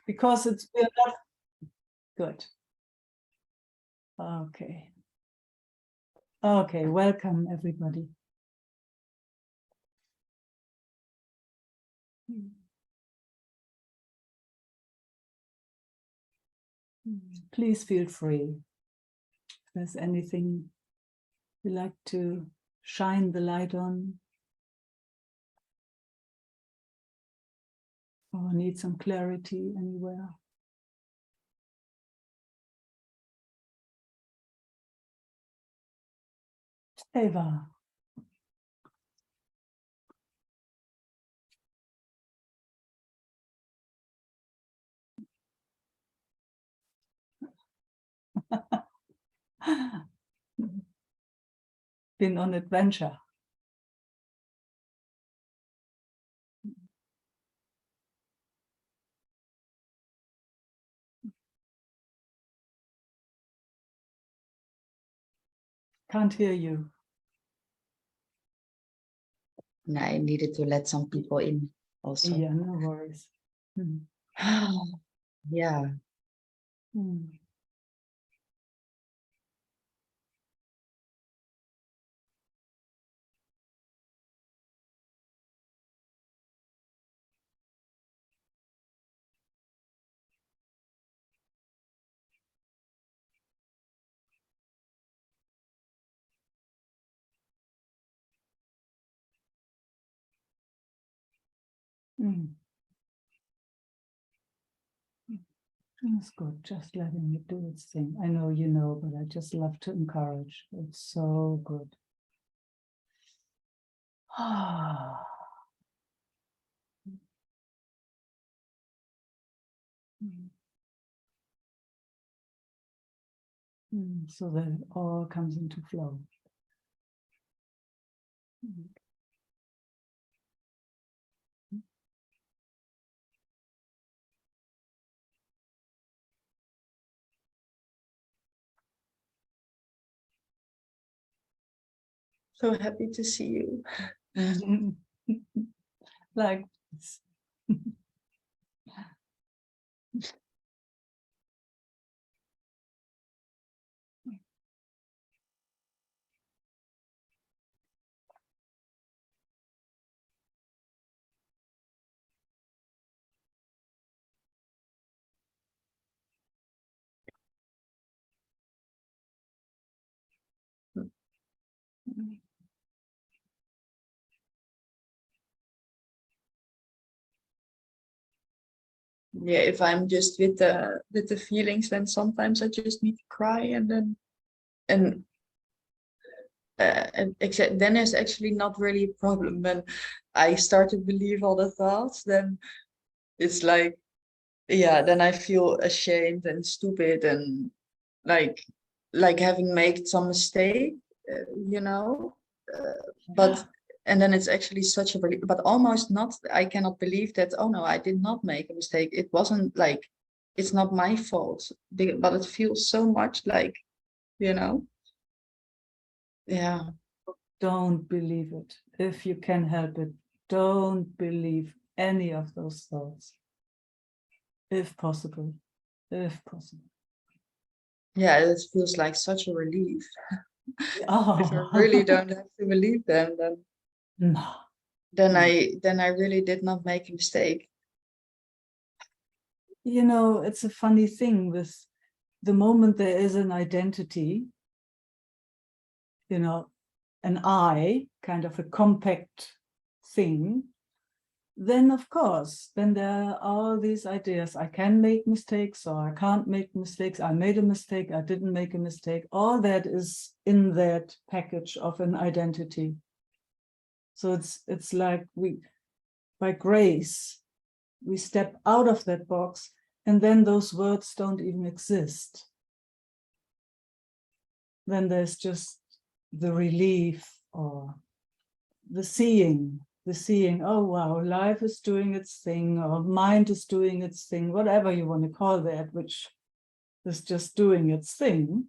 because we're not good. Okay. Okay, welcome everybody. Please feel free. If there's anything you like to shine the light on, or need some clarity anywhere. Eva. Been on adventure. Can't hear you. No, I needed to let some people in also. Yeah, no worries. Yeah. That's good, just letting it do its thing. I know you know, but I just love to encourage. It's so good. So that it all comes into flow. So happy to see you. Like this. Yeah, if I'm just with the feelings, then sometimes I just need to cry, and then then it's actually not really a problem. When I start to believe all the thoughts, then it's like, yeah, then I feel ashamed and stupid, and like having made some mistake, you know. But and then it's actually such a relief, but almost not. I cannot believe that. Oh no, I did not make a mistake. It wasn't like, it's not my fault. But it feels so much like, you know. Yeah. Don't believe it. If you can help it, don't believe any of those thoughts. If possible. If possible. Yeah, it feels like such a relief. Oh. If I really don't have to believe them, No. then I really did not make a mistake. You know, it's a funny thing with the moment there is an identity, you know, an I, kind of a compact thing, then of course, then there are all these ideas. I can make mistakes or I can't make mistakes. I made a mistake, I didn't make a mistake. All that is in that package of an identity. So it's like by grace, we step out of that box, and then those words don't even exist. Then there's just the relief or the seeing, oh wow, life is doing its thing, or mind is doing its thing, whatever you want to call that, which is just doing its thing,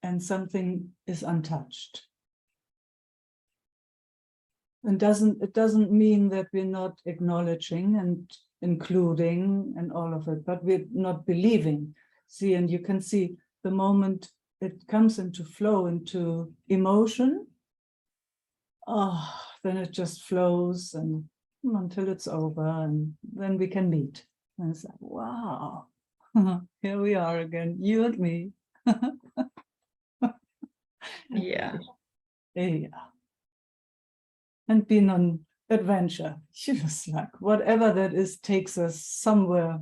and something is untouched. And it doesn't mean that we're not acknowledging and including and all of it, but we're not believing. See, and you can see the moment it comes into flow, into emotion, then it just flows and until it's over, and then we can meet. And it's like, wow, here we are again, you and me. Yeah. Yeah. And being on adventure, just like whatever that is takes us somewhere,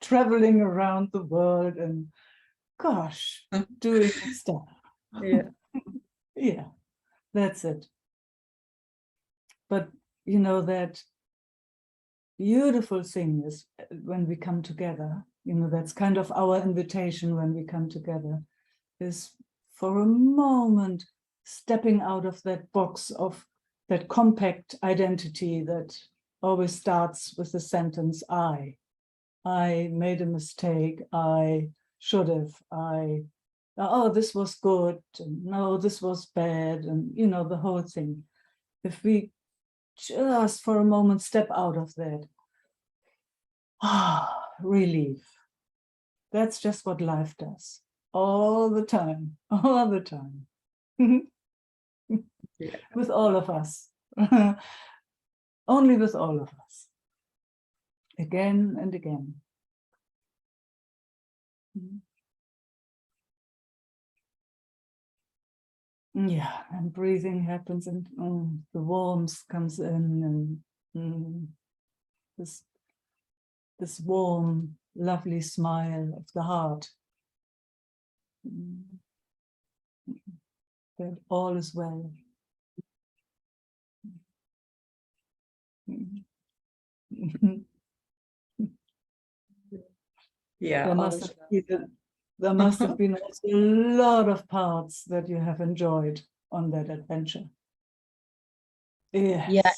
traveling around the world and gosh, doing stuff. Yeah. Yeah, that's it. But you know, that beautiful thing is when we come together, you know, that's kind of our invitation when we come together, is for a moment stepping out of that box of that compact identity that always starts with the sentence I made a mistake, I should have, oh, this was good, and no, this was bad, and you know, the whole thing. If we just for a moment step out of that, relief. That's just what life does all the time, all the time. Yeah. With all of us. Only with all of us. Again and again. Yeah, and breathing happens, and the warmth comes in, and this warm, lovely smile of the heart. That all is well. Yeah. There must have been, there must have been also a lot of parts that you have enjoyed on that adventure. Yes. Yeah.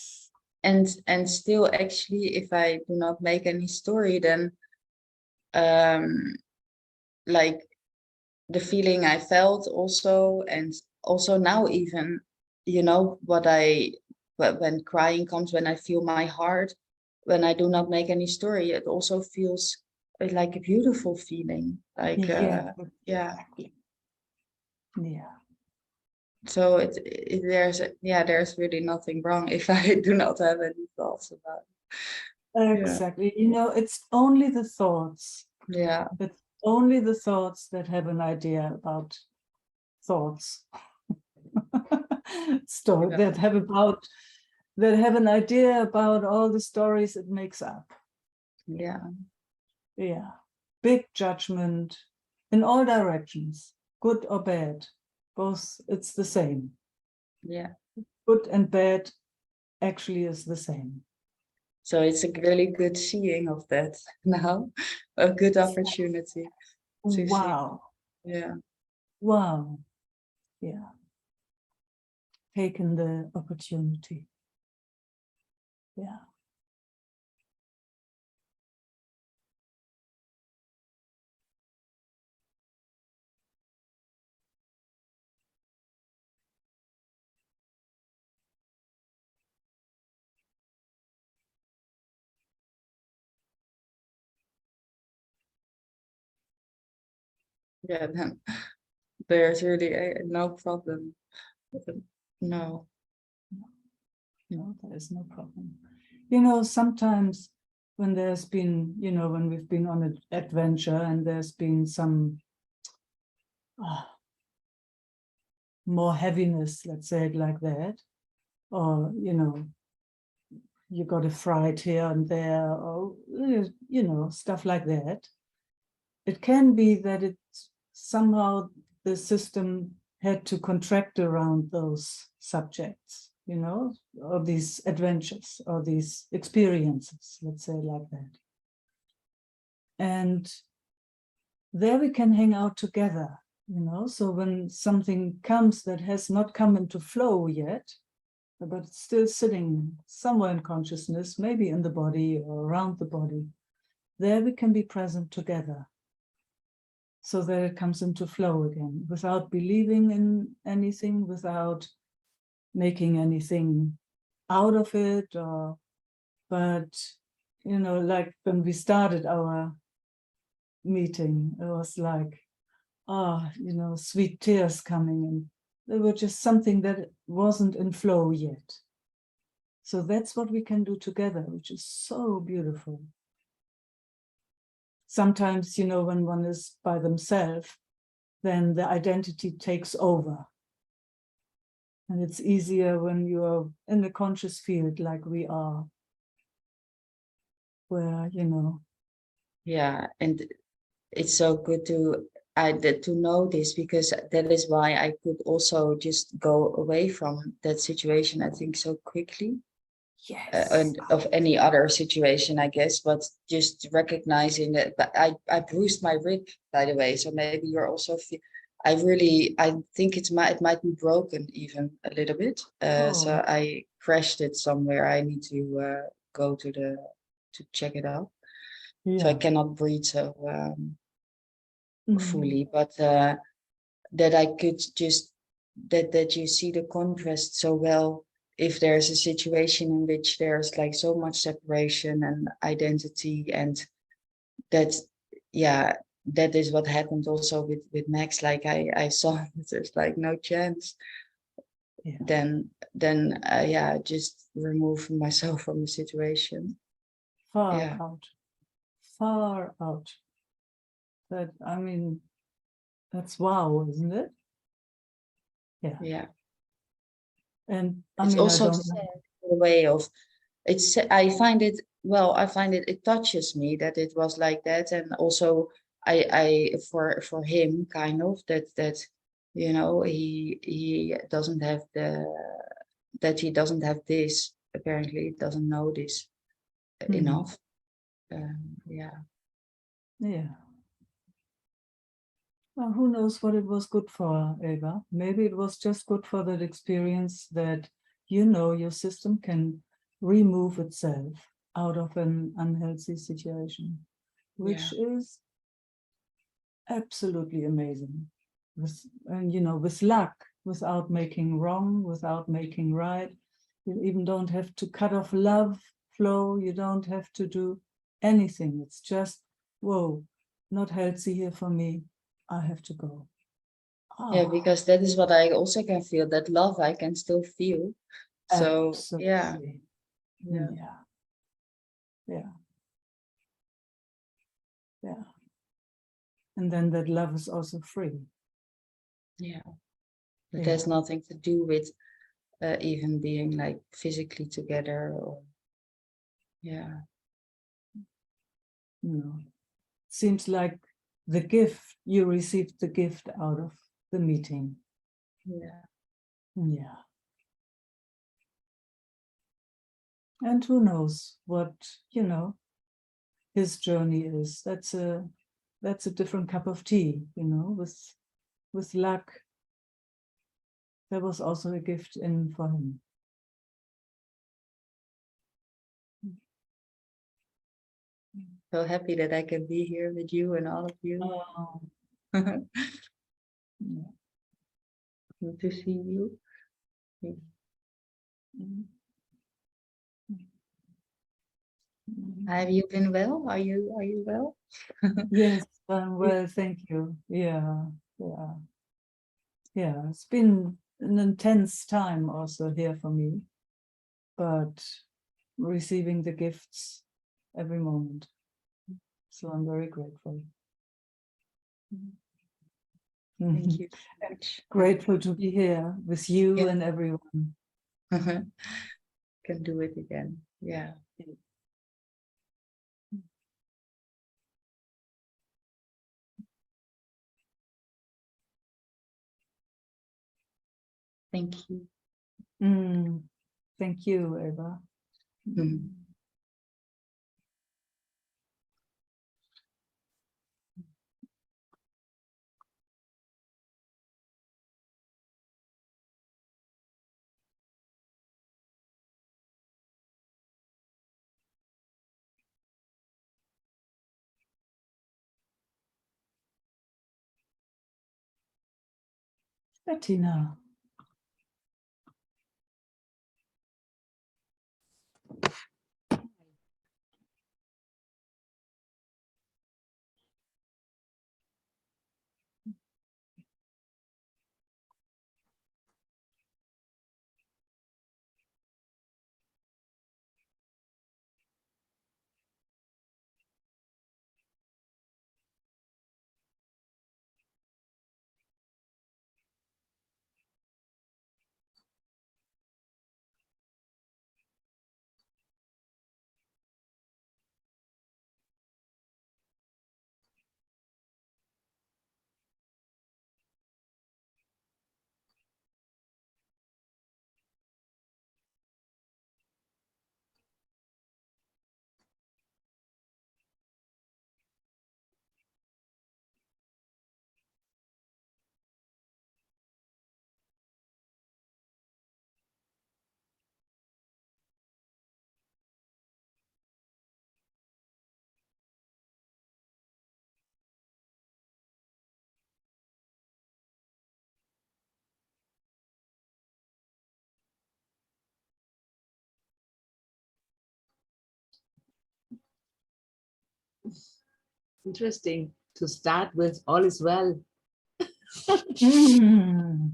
And still, actually, if I do not make any story, then like the feeling I felt also, and also now even, you know, when crying comes, when I feel my heart, when I do not make any story, it also feels like a beautiful feeling. Like Yeah. yeah. Yeah. So there's really nothing wrong if I do not have any thoughts about it. Exactly. You know, it's only the thoughts. Yeah. It's only the thoughts that have an idea about thoughts. Story Yeah. that have an idea about all the stories it makes up. Yeah. Yeah. Big judgment in all directions, good or bad. Both, it's the same. Yeah. Good and bad actually is the same. So it's a really good seeing of that now, a good opportunity to see. Wow. Yeah. Wow. Yeah. Taken the opportunity. Yeah. Yeah, then there's really no problem. No. No, there is no problem. You know, sometimes when there's been, you know, when we've been on an adventure and there's been some more heaviness, let's say it like that, or, you know, you got a fright here and there, or, you know, stuff like that. It can be that it's somehow the system had to contract around those subjects, you know, or these adventures or these experiences, let's say like that. And there we can hang out together, you know, so when something comes that has not come into flow yet, but it's still sitting somewhere in consciousness, maybe in the body or around the body, there we can be present together so that it comes into flow again, without believing in anything, without making anything out of it, but you know, like when we started our meeting, it was like, you know, sweet tears coming, and they were just something that wasn't in flow yet. So that's what we can do together, which is so beautiful. Sometimes, you know, when one is by themselves, then the identity takes over. And it's easier when you're in the conscious field like we are, where, you know. Yeah, and it's so good to know this, because that is why I could also just go away from that situation, I think, so quickly. Yes. And of any other situation, I guess, but just recognizing that. But I bruised my rib, by the way, so maybe you're also I think it might be broken even a little bit. So I crashed it somewhere. I need to go to check it out. So I Yeah. cannot breathe so Mhm. fully, but that I could just that you see the contrast so well. If there's a situation in which there's like so much separation and identity, and that, yeah, that is what happened also with Max. Like I saw there's like no chance. Yeah. Then yeah, just remove myself from the situation. Far out. That, I mean, that's wow, isn't it? Yeah. Yeah. And I It's mean, I also don't know. sad in a way of, I find it, well, I find it touches me that it was like that. And also I for him, kind of, that you know, he doesn't have he doesn't have this, apparently doesn't know this enough. Yeah. Yeah. Well, who knows what it was good for, Eva? Maybe it was just good for that experience that, you know, your system can remove itself out of an unhealthy situation, which is absolutely amazing. And, you know, with luck, without making wrong, without making right. You even don't have to cut off love flow. You don't have to do anything. It's just, whoa, not healthy here for me. I have to go. Yeah, Oh, because that is what I also can feel, that love I can still feel. So yeah. absolutely. Yeah. Yeah. Yeah. Yeah. And then that love is also free. Yeah. It Yeah. has nothing to do with even being like physically together, or yeah. You know, seems like the gift, you received the gift out of the meeting. Yeah. Yeah. And who knows what, you know, his journey is. That's a different cup of tea, you know, with luck. There was also a gift in for him. So happy that I can be here with you and all of you. Oh, yeah. Good to see you. Have you been well? Are you well? Yes, well, thank you. Yeah, yeah, yeah. It's been an intense time also here for me, but receiving the gifts every moment. So I'm very grateful. Thank you so And much. grateful to be here with you Yeah. and everyone. Can do it again. Yeah. Thank you. Thank you, Eva. Bettina. Interesting to start with all is well. Mm.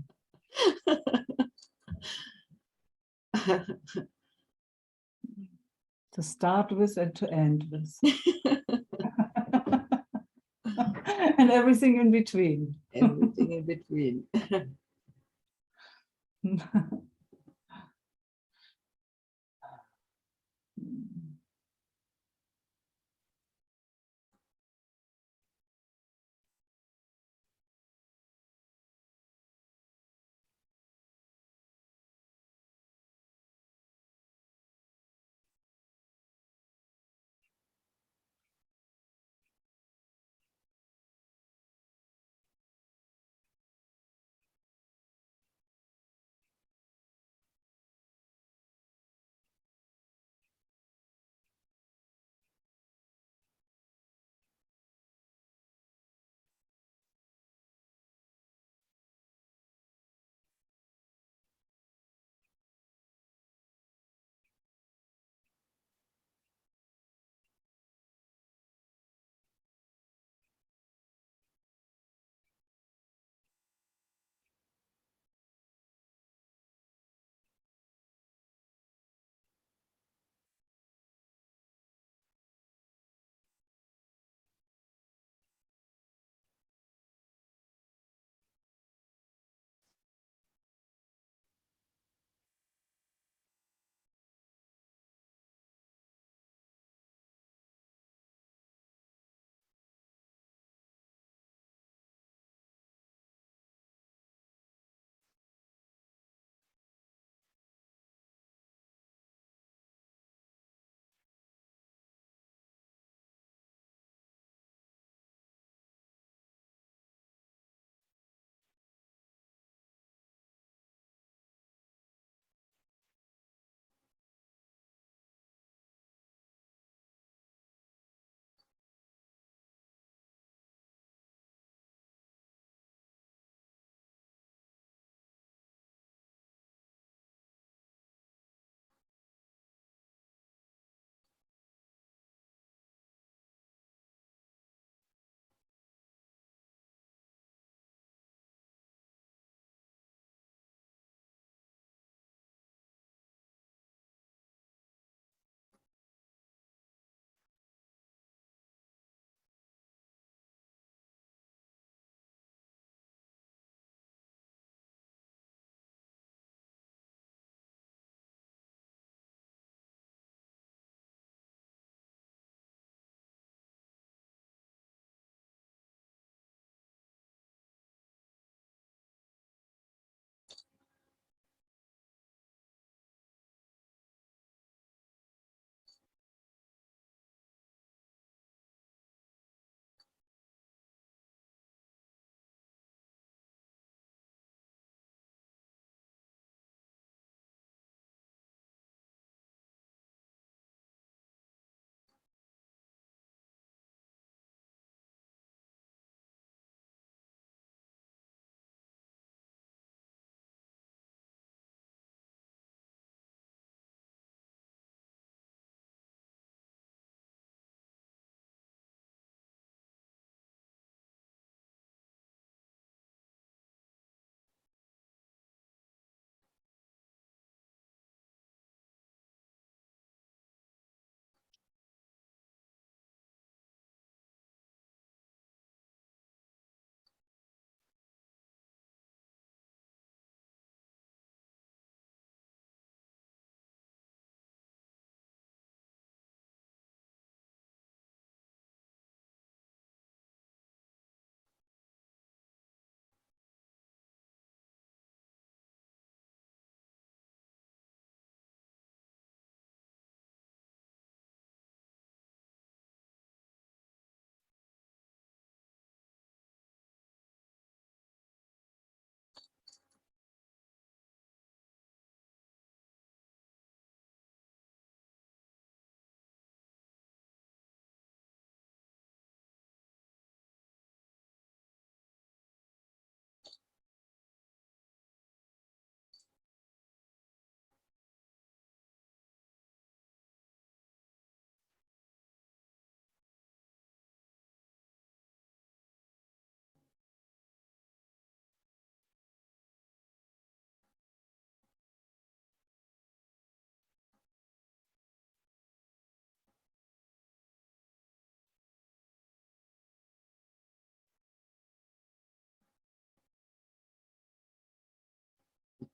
To start with and to end with. And everything in between. Everything in between.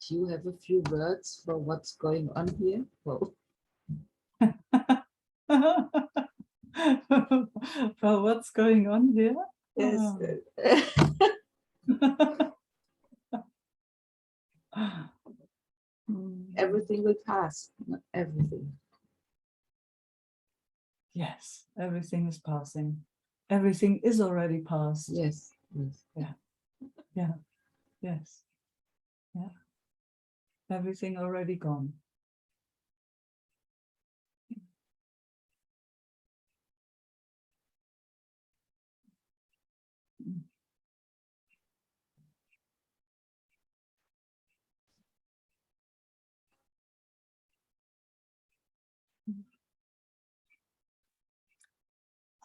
do you have a few words for what's going on here? Well, Well, what's going on here? yes. Everything will pass. Not everything. Yes, everything is passing. Everything is already past. Yes. Yes. Yes. Yeah. Everything already gone.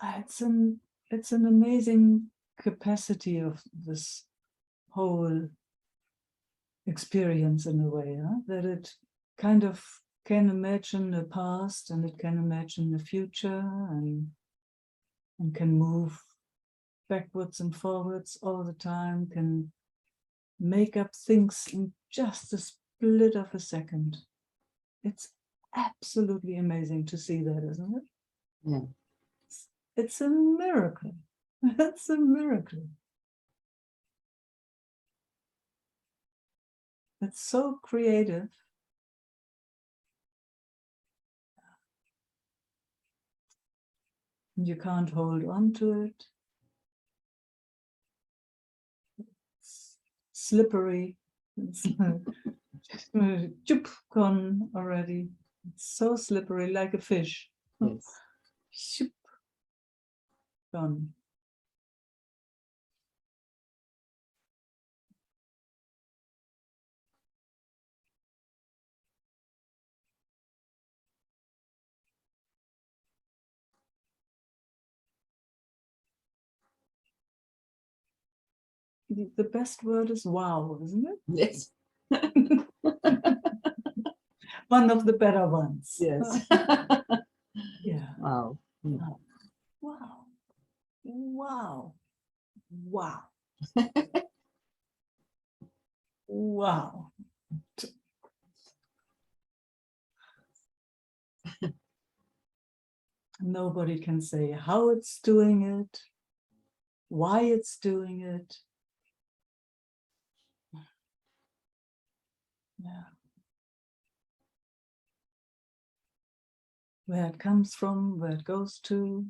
It's an amazing capacity of this whole experience in a way, huh? That it kind of can imagine the past and it can imagine the future and can move backwards and forwards all the time, can make up things in just a split of a second. It's absolutely amazing to see that, isn't it? Yeah. It's a miracle. It's a miracle. It's so creative. And you can't hold on to it. It's slippery. It's gone already. It's so slippery, like a fish. Yes. Shoop, gone. The best word is wow, isn't it? Yes. One of the better ones. Yes. Yeah. Wow. Wow. Wow. Wow. Wow. Wow. Nobody can say how it's doing it, why it's doing it. Yeah. Where it comes from, where it goes to.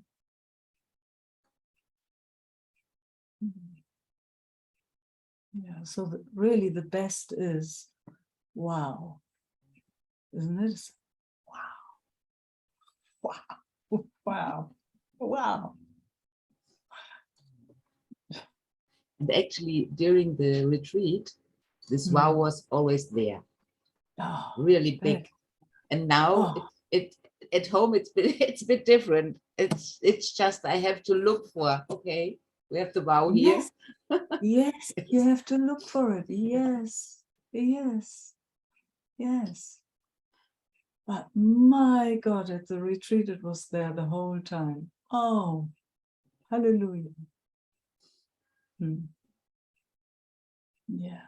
Yeah, so really the best is wow, isn't it? Wow, wow, wow, wow. And actually, during the retreat, this wow was always there, Oh, really big. And now oh. it at home it's a bit different. It's just I have to look for. Okay, we have the wow here. Yes, yes, you have to look for it. Yes, yes, yes. But my God, at the retreat, it was there the whole time. Oh, hallelujah. Yeah.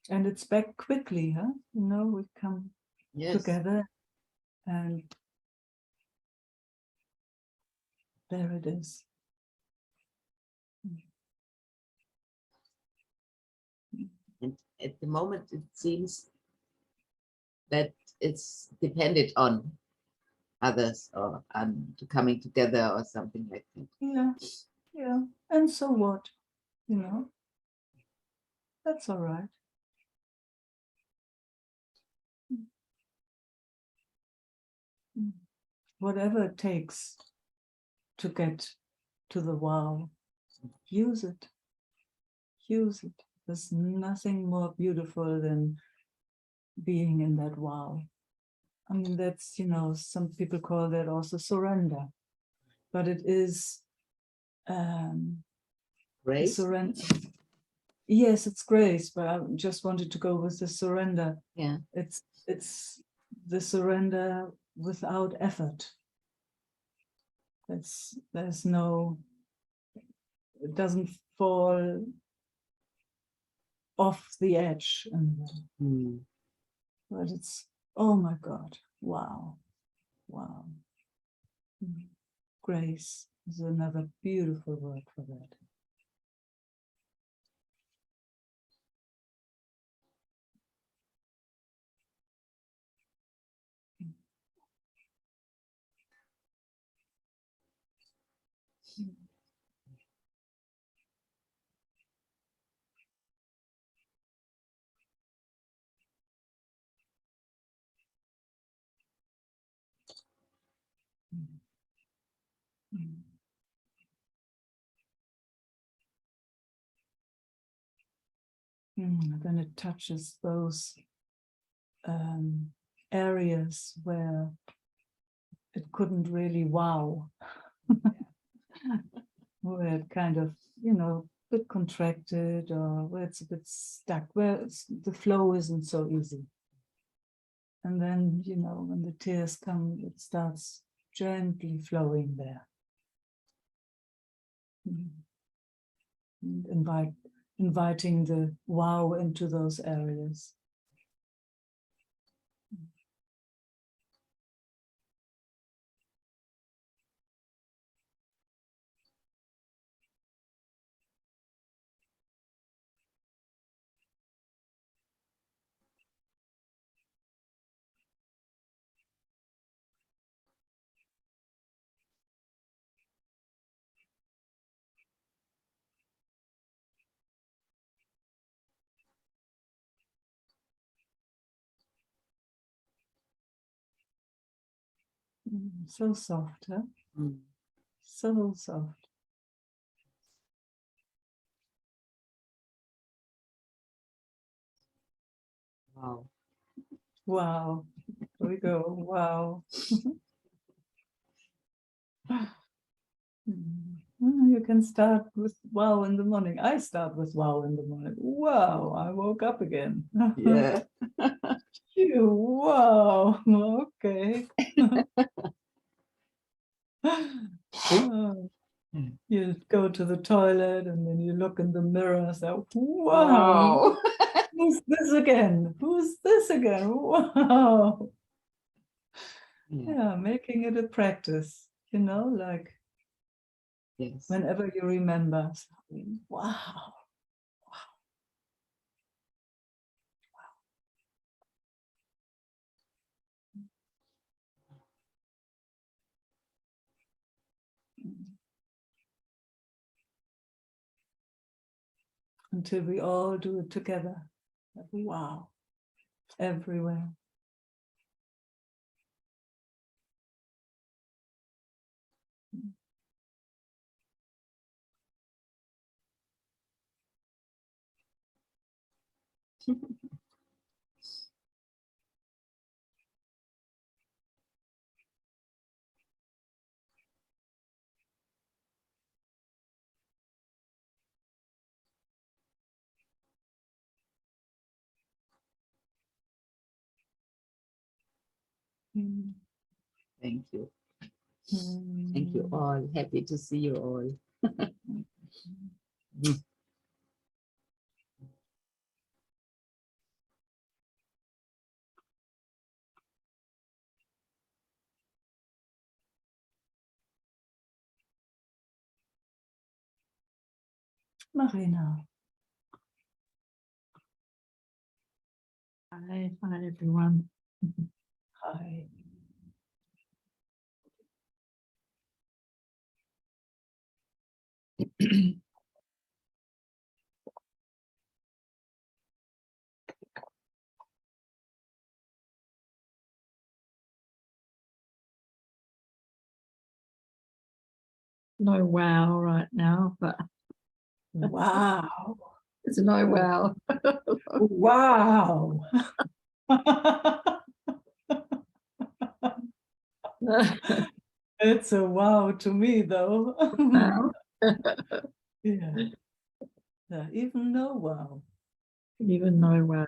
And it's back quickly, huh? You know, we come together and there it is. And at the moment, it seems that it's dependent on others or on coming together or something like that. Yeah, yeah. And so what? You know, that's all right. Whatever it takes to get to the wow, use it. Use it. There's nothing more beautiful than being in that wow. I mean, that's, you know, some people call that also surrender, but it is Grace? surrender. Yes, it's grace, but I just wanted to go with the surrender. Yeah. It's the surrender without effort. There's no, it doesn't fall off the edge, and but it's, oh my God, wow, wow. Grace is another beautiful word for that. Then it touches those areas where it couldn't really wow, where it kind of, a bit contracted, or where it's a bit stuck, where the flow isn't so easy. And then, when the tears come, it starts gently flowing there. And inviting the wow into those areas. So soft, huh? So soft. Wow. Wow. Here we go. Wow. You can start with wow in the morning. I start with wow in the morning. Wow, I woke up again. Yeah. Phew, wow. Okay. Oh, you go to the toilet and then you look in the mirror and say, wow, Wow. who's this again? Who's this again? Wow. Yeah, making it a practice, like Yes. whenever you remember, wow. Until we all do it together. Wow, everywhere. Thank you. Thank you all. Happy to see you all. Marina. Hi everyone. Hi. No wow right now, but Wow. it's no wow. Wow. It's a wow to me, though. Wow. Yeah. Yeah, even no wow. Even no wow.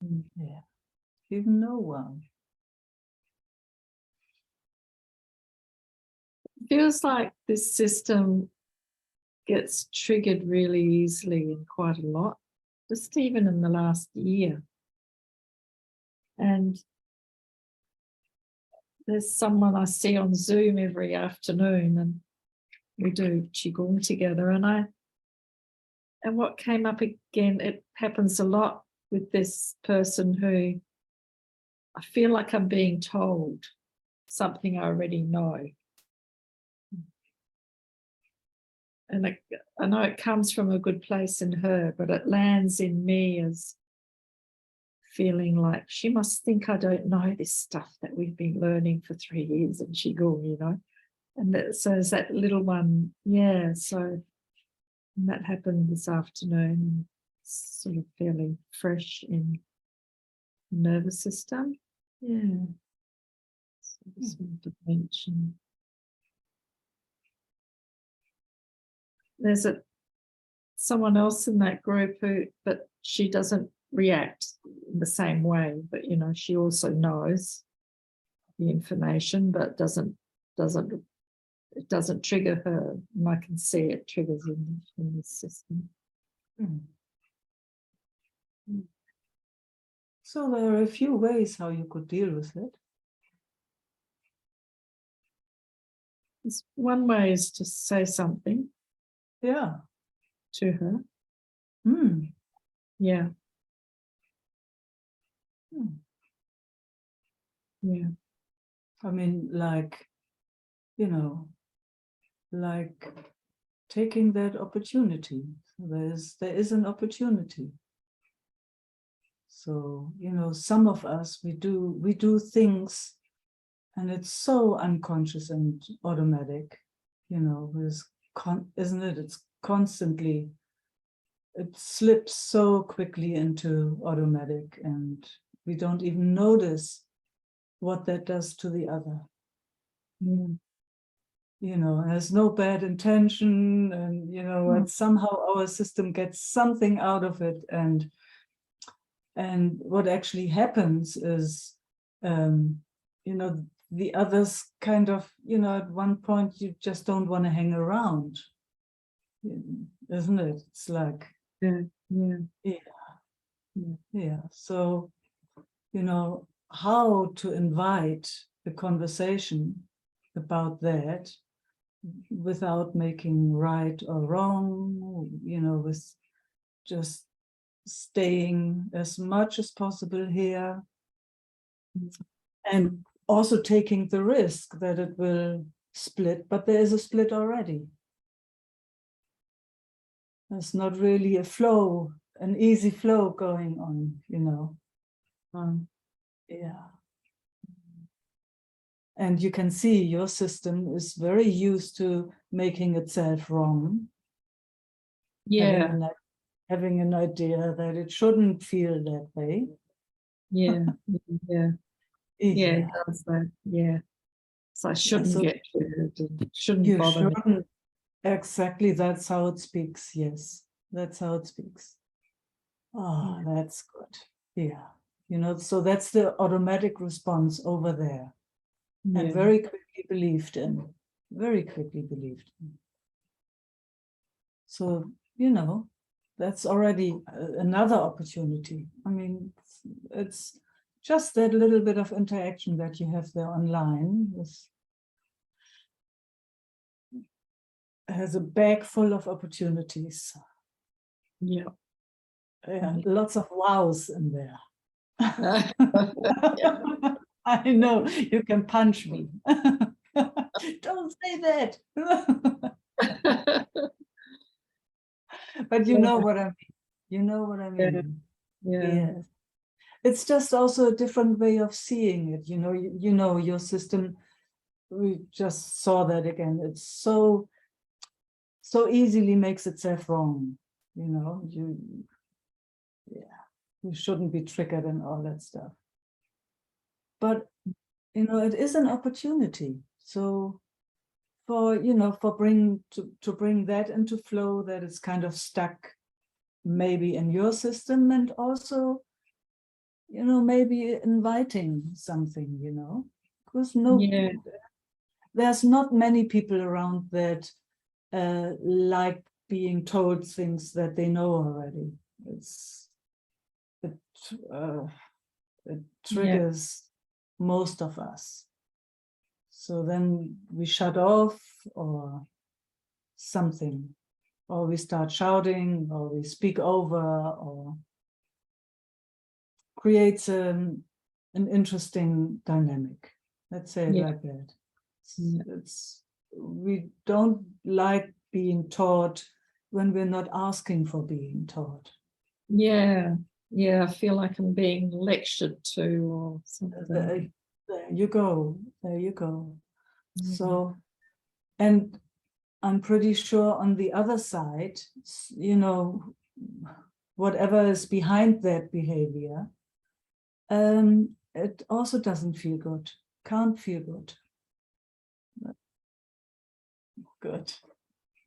Yeah. Even no wow. feels like this system gets triggered really easily and quite a lot, just even in the last year. And there's someone I see on Zoom every afternoon, and we do Qigong together. And what came up again, it happens a lot with this person who I feel like I'm being told something I already know. And I know it comes from a good place in her, but it lands in me as feeling like she must think I don't know this stuff that we've been learning for 3 years in Qigong, you know. And so is that little one, yeah, so that happened this afternoon, and it's sort of fairly fresh in the nervous system. Yeah. So I just wanted to mention. There's someone else in that group who, but she doesn't react in the same way, but you know, she also knows the information, but it doesn't trigger her, and I can see it triggers in this system. So there are a few ways how you could deal with it. One way is to say something, Yeah. to her. Yeah. Yeah. I mean, like, you know, like taking that opportunity. There is an opportunity. So, you know, some of us, we do things, and it's so unconscious and automatic, you know, isn't it? It's constantly, it slips so quickly into automatic, and we don't even notice what that does to the other. You know, there's no bad intention, and you know, and somehow our system gets something out of it, and what actually happens is, you know, the others kind of, you know, at one point you just don't want to hang around, isn't it? It's like, yeah. So, you know, how to invite the conversation about that without making right or wrong, you know, with just staying as much as possible here, and also taking the risk that it will split, but there is a split already. There's not really a flow, an easy flow going on, you know. Yeah. And you can see your system is very used to making itself wrong. Yeah. Having an idea that it shouldn't feel that way. Yeah. It does that. Yeah. So I shouldn't get triggered, and shouldn't bother me. Exactly, that's how it speaks. Yes, that's how it speaks. Oh, that's good. Yeah, you know, so that's the automatic response over there, and very quickly believed in. Very quickly believed in. So, you know, that's already another opportunity. I mean, it's just that little bit of interaction that you have there online has a bag full of opportunities. Yeah. Lots of wows in there. I know, you can punch me. Don't say that. But you know what I mean. You know what I mean. Yes. It's just also a different way of seeing it. You know, your system, we just saw that again. It's so easily makes itself wrong. You know, you shouldn't be triggered and all that stuff. But, you know, it is an opportunity. So to bring that into flow, that is kind of stuck maybe in your system, and also, you know, maybe inviting something, you know, because there's not many people around that like being told things that they know already. It triggers most of us. So then we shut off or something, or we start shouting, or we speak over, or creates an interesting dynamic. Let's say it like that. We don't like being taught when we're not asking for being taught. Yeah, I feel like I'm being lectured to or something. There you go. So, and I'm pretty sure on the other side, whatever is behind that behavior, it also doesn't feel good, can't feel good. Good.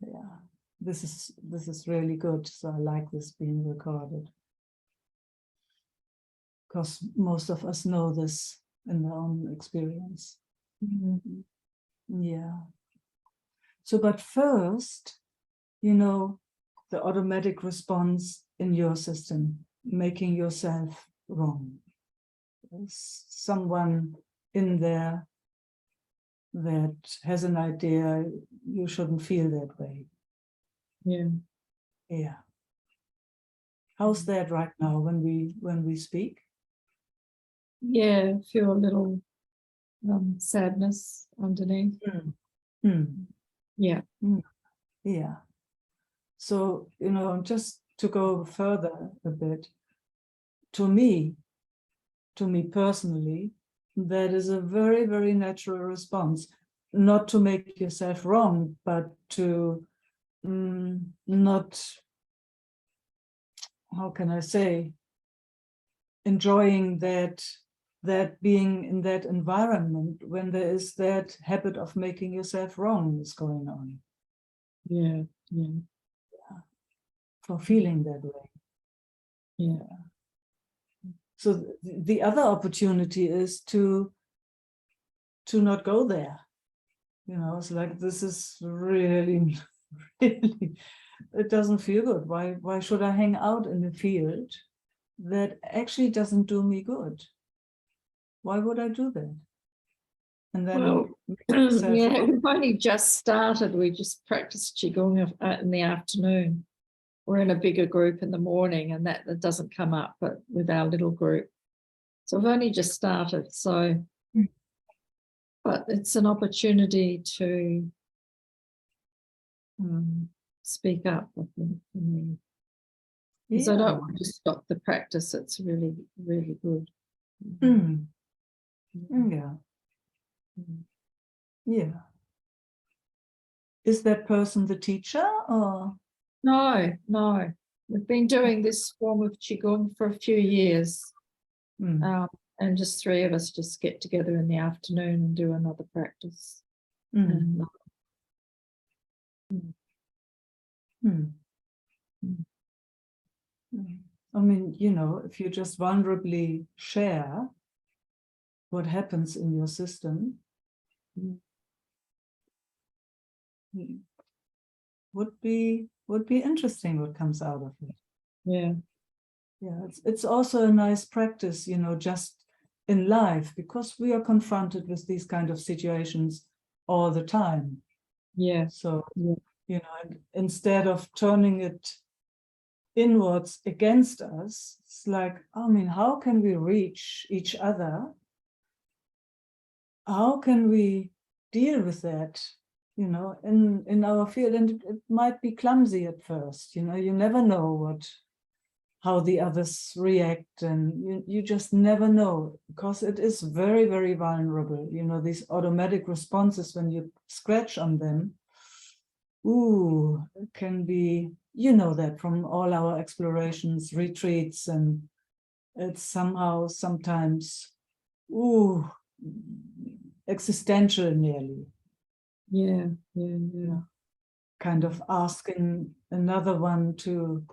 Yeah, this is really good. So I like this being recorded, because most of us know this in their own experience. Yeah. So, but first, the automatic response in your system, making yourself wrong. There's someone in there that has an idea you shouldn't feel that way. Yeah. How's that right now when we speak? Yeah, feel a little sadness underneath. Yeah. Yeah. So, just to go further a bit, to me personally, that is a very, very natural response. Not to make yourself wrong, but to not, how can I say, enjoying that being in that environment when there is that habit of making yourself wrong is going on. Yeah. For feeling that way. Yeah. So the other opportunity is to not go there. It's like, this is really, really, it doesn't feel good. Why should I hang out in a field that actually doesn't do me good? Why would I do that? And then, Well, we've only just started. We just practiced Qigong in the afternoon. We're in a bigger group in the morning, and that doesn't come up, but with our little group. So we've only just started. So, but it's an opportunity to speak up, I think, for me. Because I don't want to stop the practice. It's really, really good. Yeah. Is that person the teacher, or? No. We've been doing this form of Qigong for a few years. And just three of us just get together in the afternoon and do another practice. I mean, if you just vulnerably share what happens in your system, would be interesting what comes out of it. Yeah. It's also a nice practice, just in life, because we are confronted with these kind of situations all the time. Yeah. So, instead of turning it inwards against us, it's like, how can we reach each other? How can we deal with that, in our field? And it might be clumsy at first, you never know how the others react, and you just never know, because it is very, very vulnerable. These automatic responses, when you scratch on them, it can be, that from all our explorations, retreats, and it's somehow sometimes existential nearly. Yeah. Kind of asking another one to,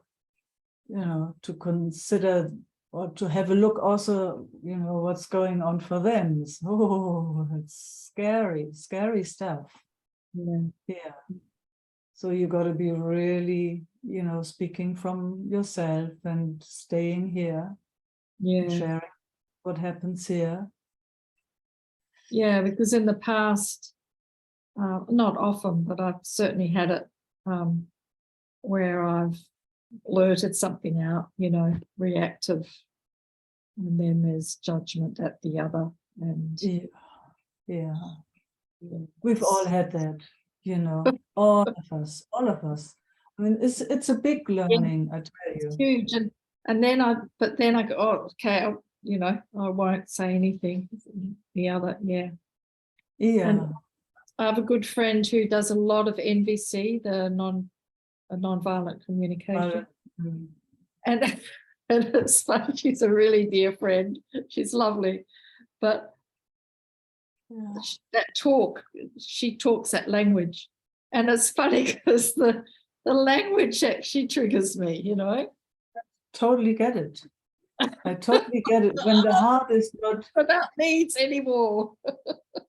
to consider or to have a look also, you know, what's going on for them. Oh, it's scary stuff. Yeah. Yeah. So you got to be really, you know, speaking from yourself and staying here, Yeah. sharing what happens here. Yeah, because in the past, not often, but I've certainly had it where I've blurted something out, you know, reactive, and then there's judgment at the other. And Yeah. yeah, We've all had that, you know, all of us. I mean, it's a big learning, I tell it's you. huge. And then I go, oh, okay, you know, I won't say anything. The other, yeah. Yeah. And I have a good friend who does a lot of NVC, the non-violent communication. Mm. And, and it's fun. She's a really dear friend. She's lovely. But Yeah. she talks that language. And it's funny because the language actually triggers me, you know. Totally get it. I totally get it. When the heart is not Without needs anymore.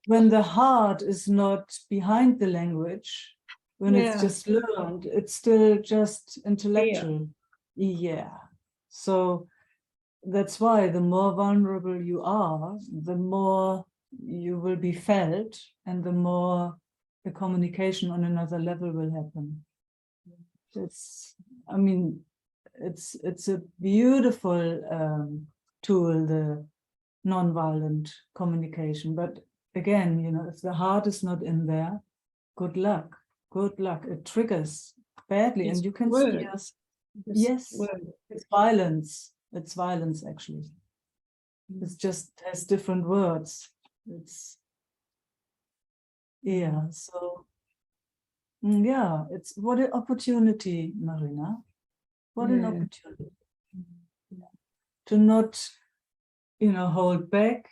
when the heart is not behind the language, when it's Yeah. just learned, it's still just intellectual. Yeah. So that's why the more vulnerable you are, the more you will be felt, and the more the communication on another level will happen. It's, I mean, it's a beautiful tool, the nonviolent communication. But again, you know, if the heart is not in there, good luck. Good luck. It triggers badly, It's and you can words. see us. Just Yes, words. it's violence. It's violence, actually. It just has different words. It's, yeah, so, yeah, it's what an opportunity, Marina. What an Yeah. opportunity. To not, you know, hold back,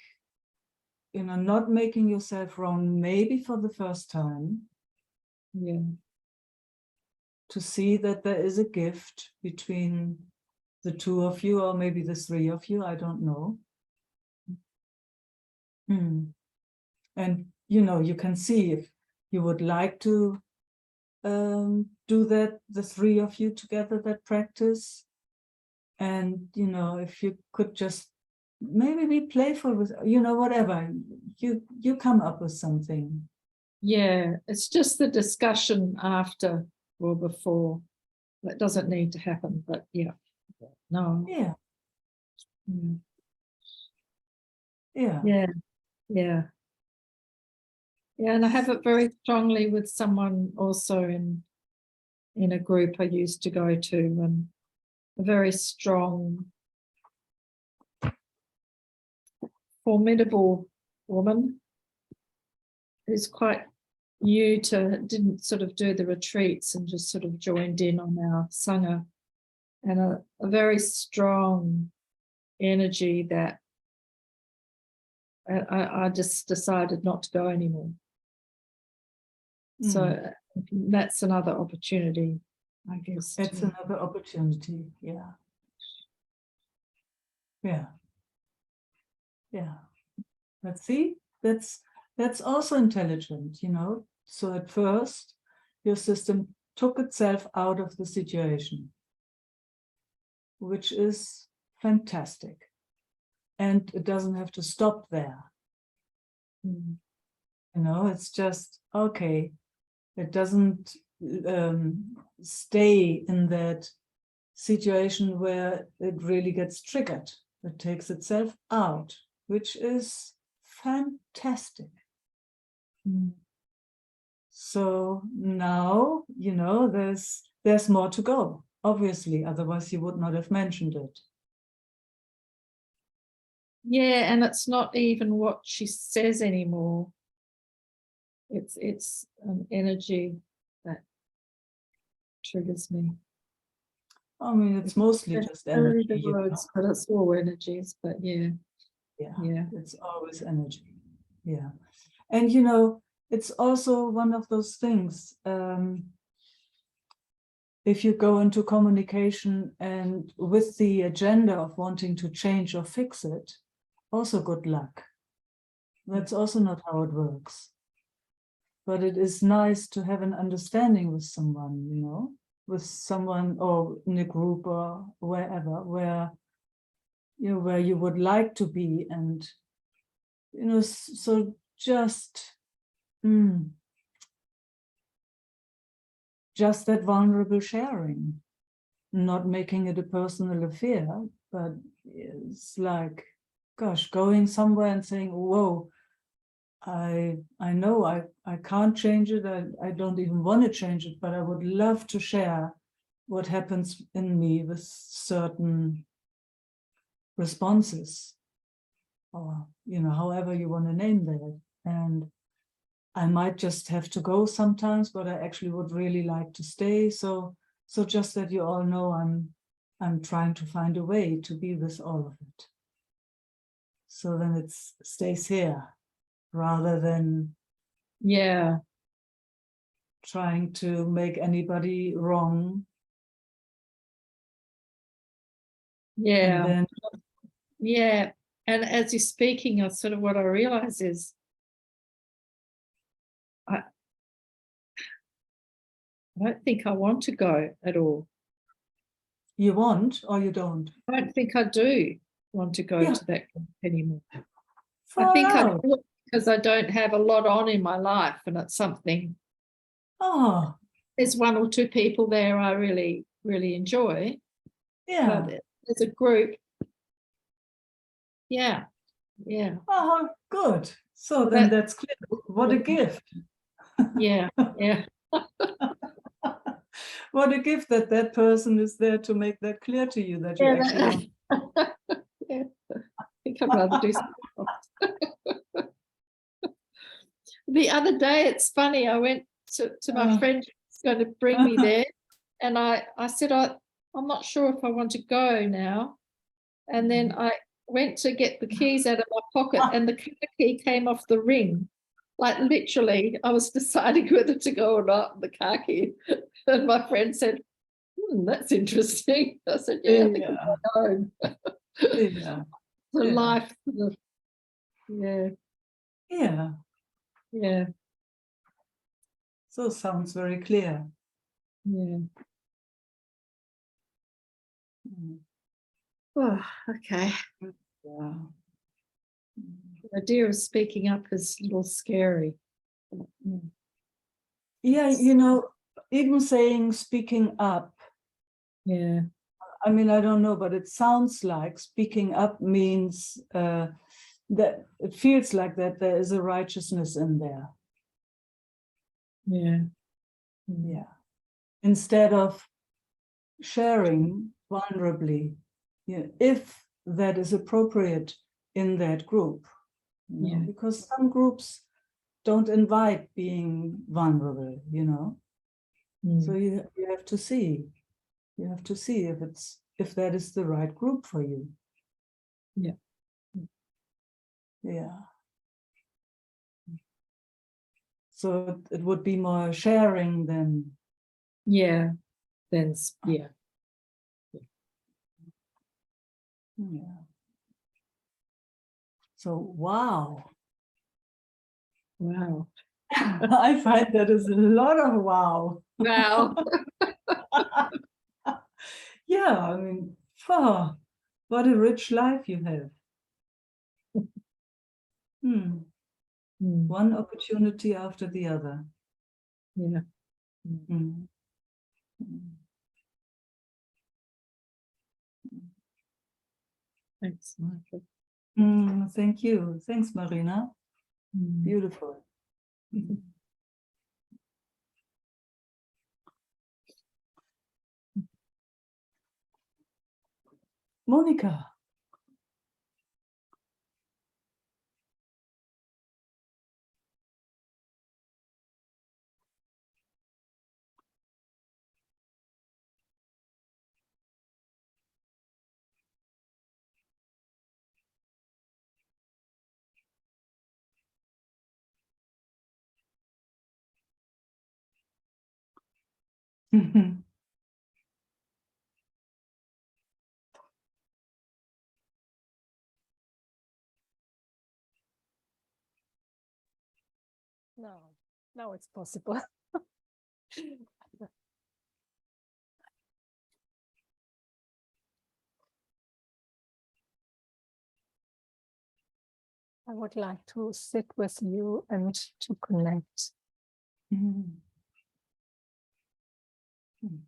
you know, not making yourself wrong, maybe for the first time, Yeah. to see that there is a gift between the two of you, or maybe the three of you, I don't know. And, you know, you can see if you would like to do that, the three of you together, that practice. And, you know, if you could just maybe be playful with, you know, whatever, you come up with something. Yeah, it's just the discussion after or before. That doesn't need to happen, but yeah. No. Yeah, Mm. yeah. Yeah, yeah. Yeah, and I have it very strongly with someone also in a group I used to go to, and a very strong, formidable woman who's quite new to, didn't sort of do the retreats and just sort of joined in on our sangha, and a very strong energy that I just decided not to go anymore. So that's another opportunity, I guess. It's another opportunity. Yeah. Yeah. Yeah. Let's see, that's also intelligent, you know. So at first, your system took itself out of the situation, which is fantastic. And it doesn't have to stop there. You know, it's just, okay, it doesn't stay in that situation where it really gets triggered. It takes itself out, which is fantastic. So now, you know, there's more to go, obviously, otherwise you would not have mentioned it. Yeah, and it's not even what she says anymore. It's an energy that triggers me. I mean, it's mostly just energy. The words, but it's all energies, but yeah. Yeah, it's always energy. Yeah. And you know, it's also one of those things. if you go into communication and with the agenda of wanting to change or fix it, also good luck. That's also not how it works. But it is nice to have an understanding with someone, you know, with someone or in a group or wherever, where you would like to be, and so just just that vulnerable sharing, not making it a personal affair, but it's like, gosh, going somewhere and saying, whoa, I know I can't change it. I don't even want to change it, but I would love to share what happens in me with certain responses, or however you want to name that. And I might just have to go sometimes, but I actually would really like to stay. So just that you all know, I'm trying to find a way to be with all of it. So then it stays here, rather than Yeah. trying to make anybody wrong. Yeah. And then, Yeah. And as you're speaking, sort of what I realize is I don't think I want to go at all. you want or you don't? I don't think I do want to go to that group anymore. I Far think I out. do it because I don't have a lot on in my life, and it's something. Oh, There's one or two people there I really, really enjoy. yeah. But as a group, yeah. Oh, good. So Well, then that's clear. What a gift. Yeah. What a gift that person is there to make that clear to you, that you Yeah, actually don't. yeah. I think I'd rather do something else. The other day, it's funny, I went to my friend who's going to bring me there, and I said, I'm not sure if I want to go now. And then I went to get the keys out of my pocket, and the car key came off the ring. Like literally, I was deciding whether to go or not, the car key. And my friend said, that's interesting. I said, yeah, I think I'm going home. Yeah. The Yeah. life. Yeah. Yeah. So sounds very clear. Yeah. Mm. Oh, okay. Yeah. The idea of speaking up is a little scary. Yeah, even saying speaking up, Yeah. I mean, I don't know, but it sounds like speaking up means that it feels like that there is a righteousness in there. Yeah. Yeah. Instead of sharing vulnerably, if that is appropriate in that group. Yeah. Because some groups don't invite being vulnerable, So you have to see. You have to see if that is the right group for you. Yeah. Yeah. So it would be more sharing than. Yeah. Then yeah. Yeah. So wow. Wow. I find that is a lot of wow. Wow. Yeah, I mean, what a rich life you have. One opportunity after the other. Yeah. Mm. Thanks, Michael. Thank you. Thanks, Marina. Beautiful. Monica. Now it's possible. I would like to sit with you and to connect. Mm. Mm.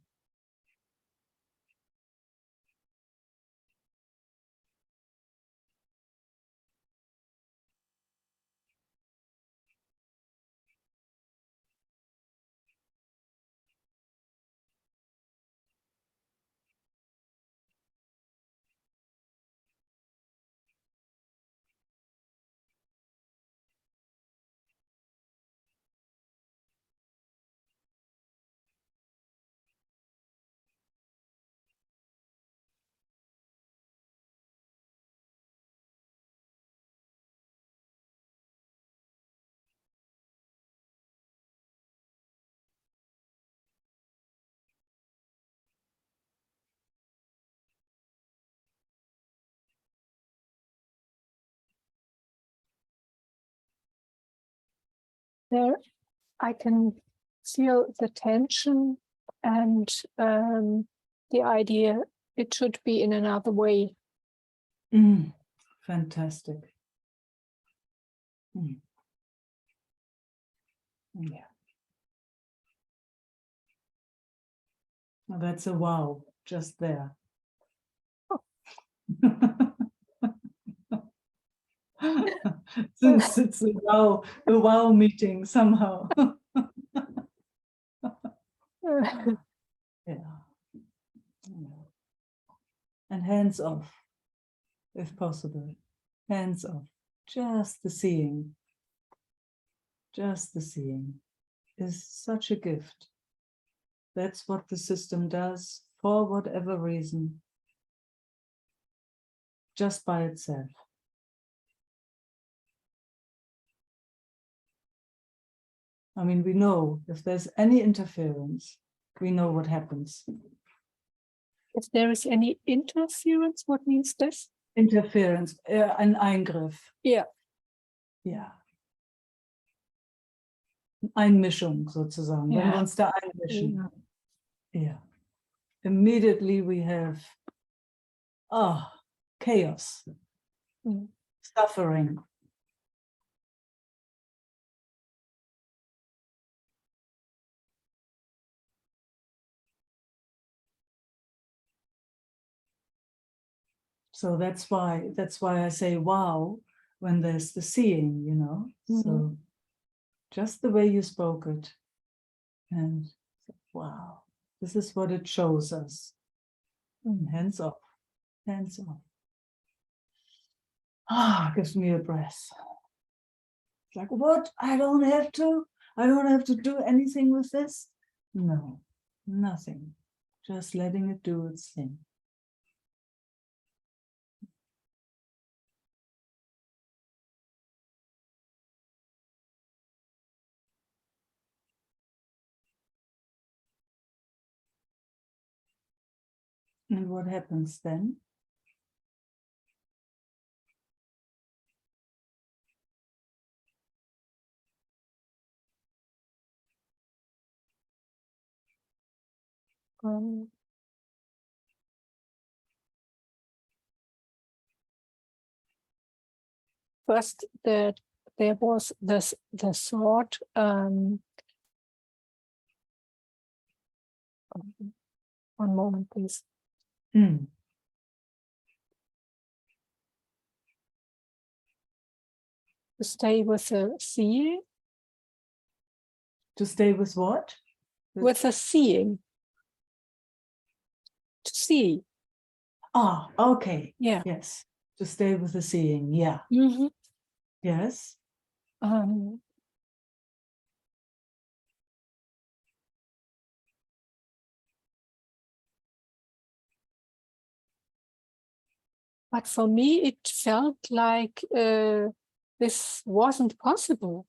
There, I can feel the tension and the idea it should be in another way. Mm. Fantastic. Mm. Yeah. Well, that's a wow, just there. Since it's a wow meeting somehow. Yeah. Yeah. And hands off, if possible. Hands off. Just the seeing. Just the seeing is such a gift. That's what the system does for whatever reason, just by itself. I mean, we know if there's any interference, we know what happens. If there is any interference, what means this? Interference, ein Eingriff. Yeah. Ja. Einmischung sozusagen, wenn wir Ja. uns da einmischen. Yeah. Yeah. Immediately we have chaos, Mm. suffering. So that's why I say wow when there's the seeing, you know. So just the way you spoke it, and wow, this is what it shows us. Hands off, hands off. Gives me a breath. It's like, what? I don't have to do anything with this? No, nothing. Just letting it do its thing. And what happens then? First, there was the thought. One moment, please. Mm. To stay with the seeing. To stay with what? With the seeing. To see. Okay. Yeah. Yes. To stay with the seeing. Yeah. Mm-hmm. Yes. But for me, it felt like this wasn't possible.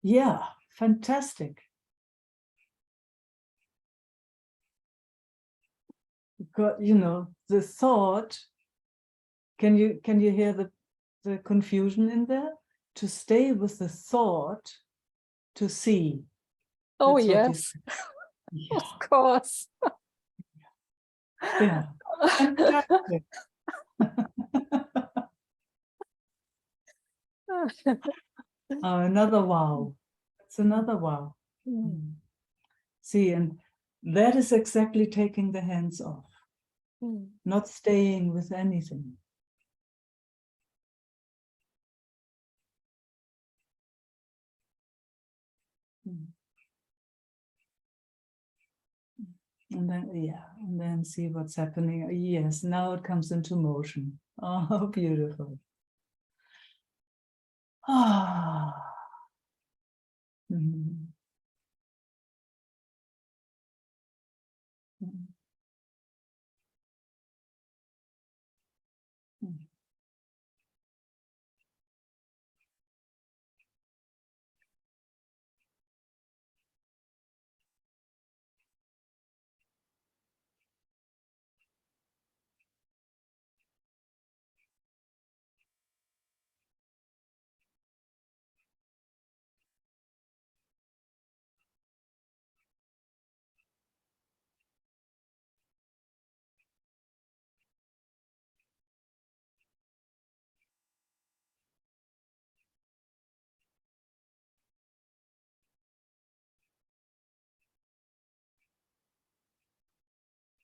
Yeah. Fantastic. Because, you know, the thought. Can you hear the confusion in there? to stay with the thought to see. Oh, That's what you yes, said. of course. Yeah. Fantastic. Another wow. It's another wow. Mm, See, and that is exactly taking the hands off, mm. not staying with anything. And then, yeah, and then see what's happening. Yes, now it comes into motion. Oh, beautiful. Ah. Mhm. Mhm. Mhm.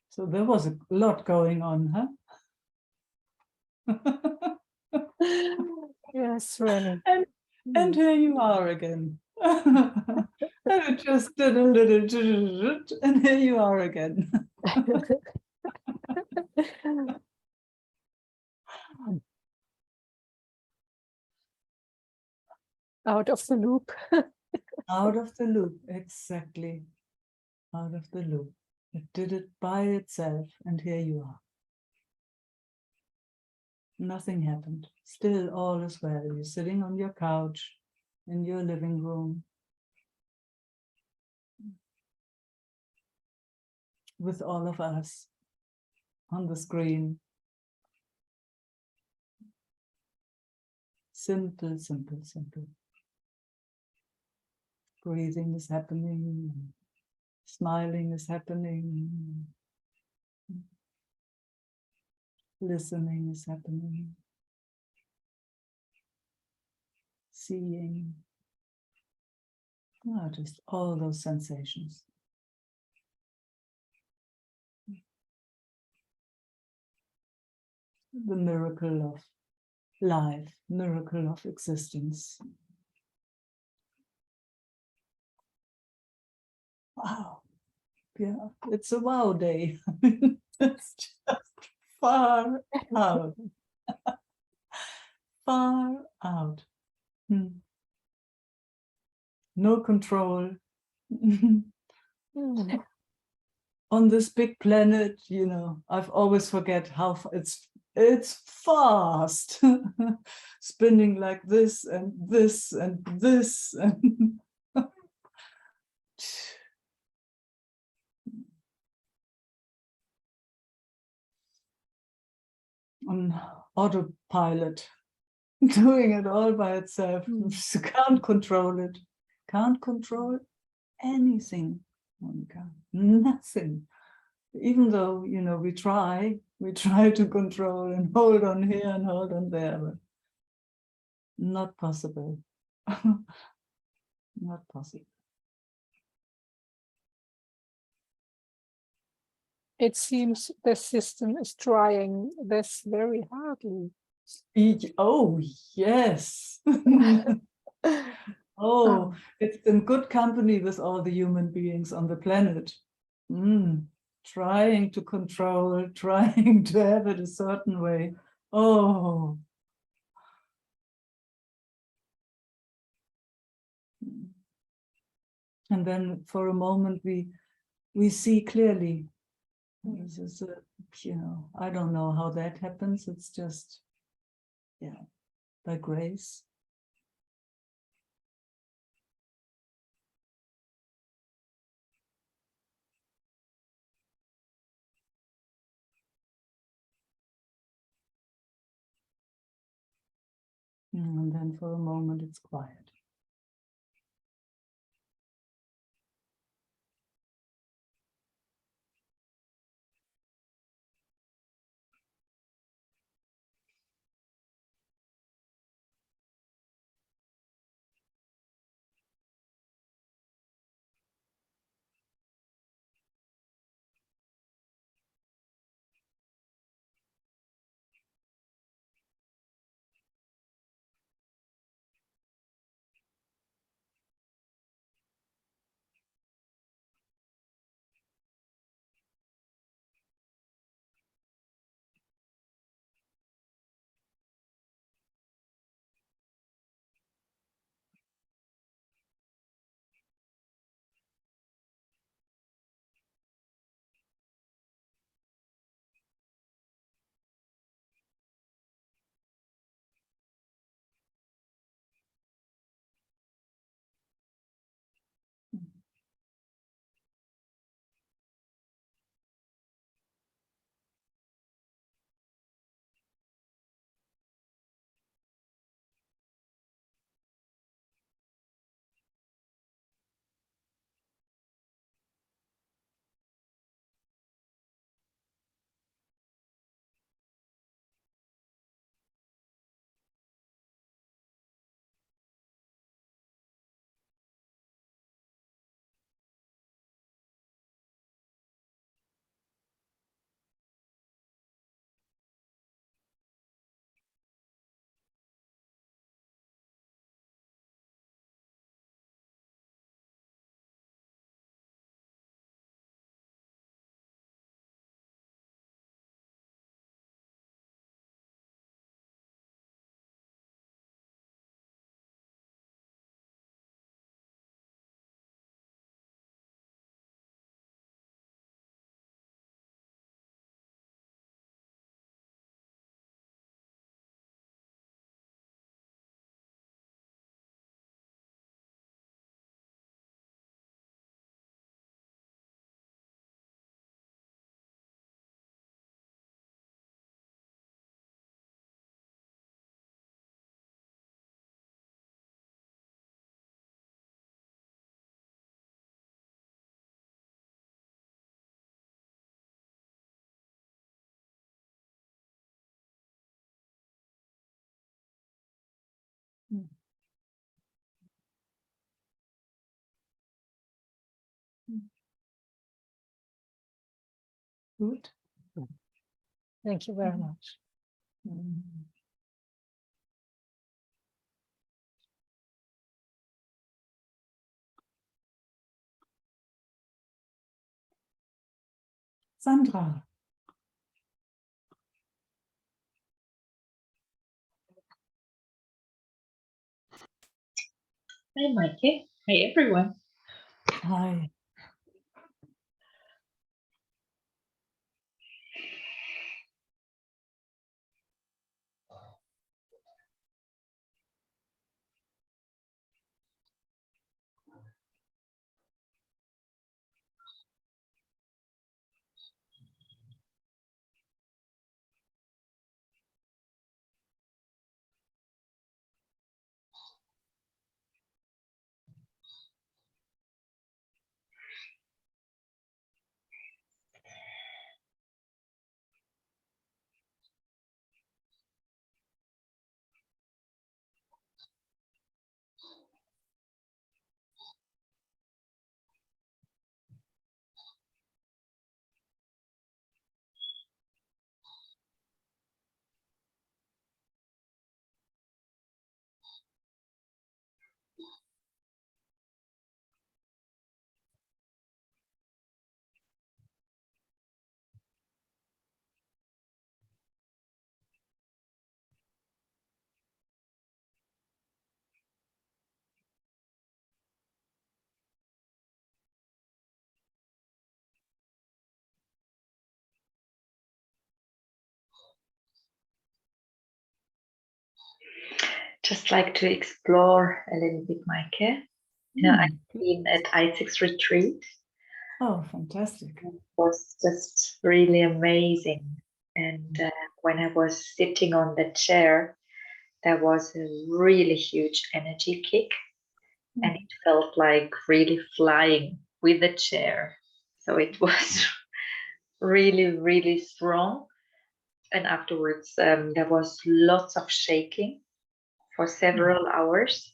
So there was a lot going on, huh? Yes, really. And here you are again. And it just did a little, and here you are again. Out of the loop. Out of the loop, exactly. Out of the loop. It did it by itself, and here you are. Nothing happened. Still all is well. You're sitting on your couch in your living room with all of us on the screen. Simple, simple, simple. Breathing is happening. Smiling is happening. Listening is happening. Seeing. Just all those sensations. The miracle of life, miracle of existence. Wow. Yeah, it's a wow day. It's just far out. Far out. No control. Mm. On this big planet, I've always forget how it's fast. Spinning like this and this and this and on autopilot, doing it all by itself. Can't control it. Can't control anything, Monica. Nothing. Even though, we try to control and hold on here and hold on there, but not possible. Not possible. It seems the system is trying this very hardly. Oh, yes. Oh, it's in good company with all the human beings on the planet. Trying to control, trying to have it a certain way. Oh. And then for a moment we see clearly. This is I don't know how that happens. It's just, by grace. And then for a moment it's quiet. Good. Thank you very much. Sandra. Hi, Meike. Hi, everyone. Hi. Just like to explore a little bit, Meike. I've been at Isaac's retreat. Oh, fantastic. It was just really amazing. And when I was sitting on the chair, there was a really huge energy kick, and it felt like really flying with the chair. So it was really, really strong. And afterwards, there was lots of shaking for several hours.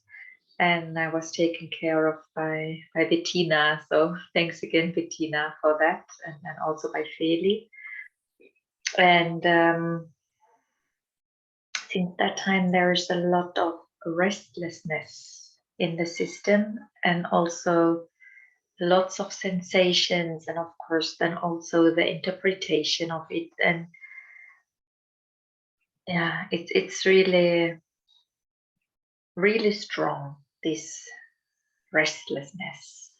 And I was taken care of by Bettina. So thanks again, Bettina, for that. And also by Feli. And since that time, there's a lot of restlessness in the system, and also lots of sensations, and of course then also the interpretation of it. And yeah, it's really, really strong, this restlessness.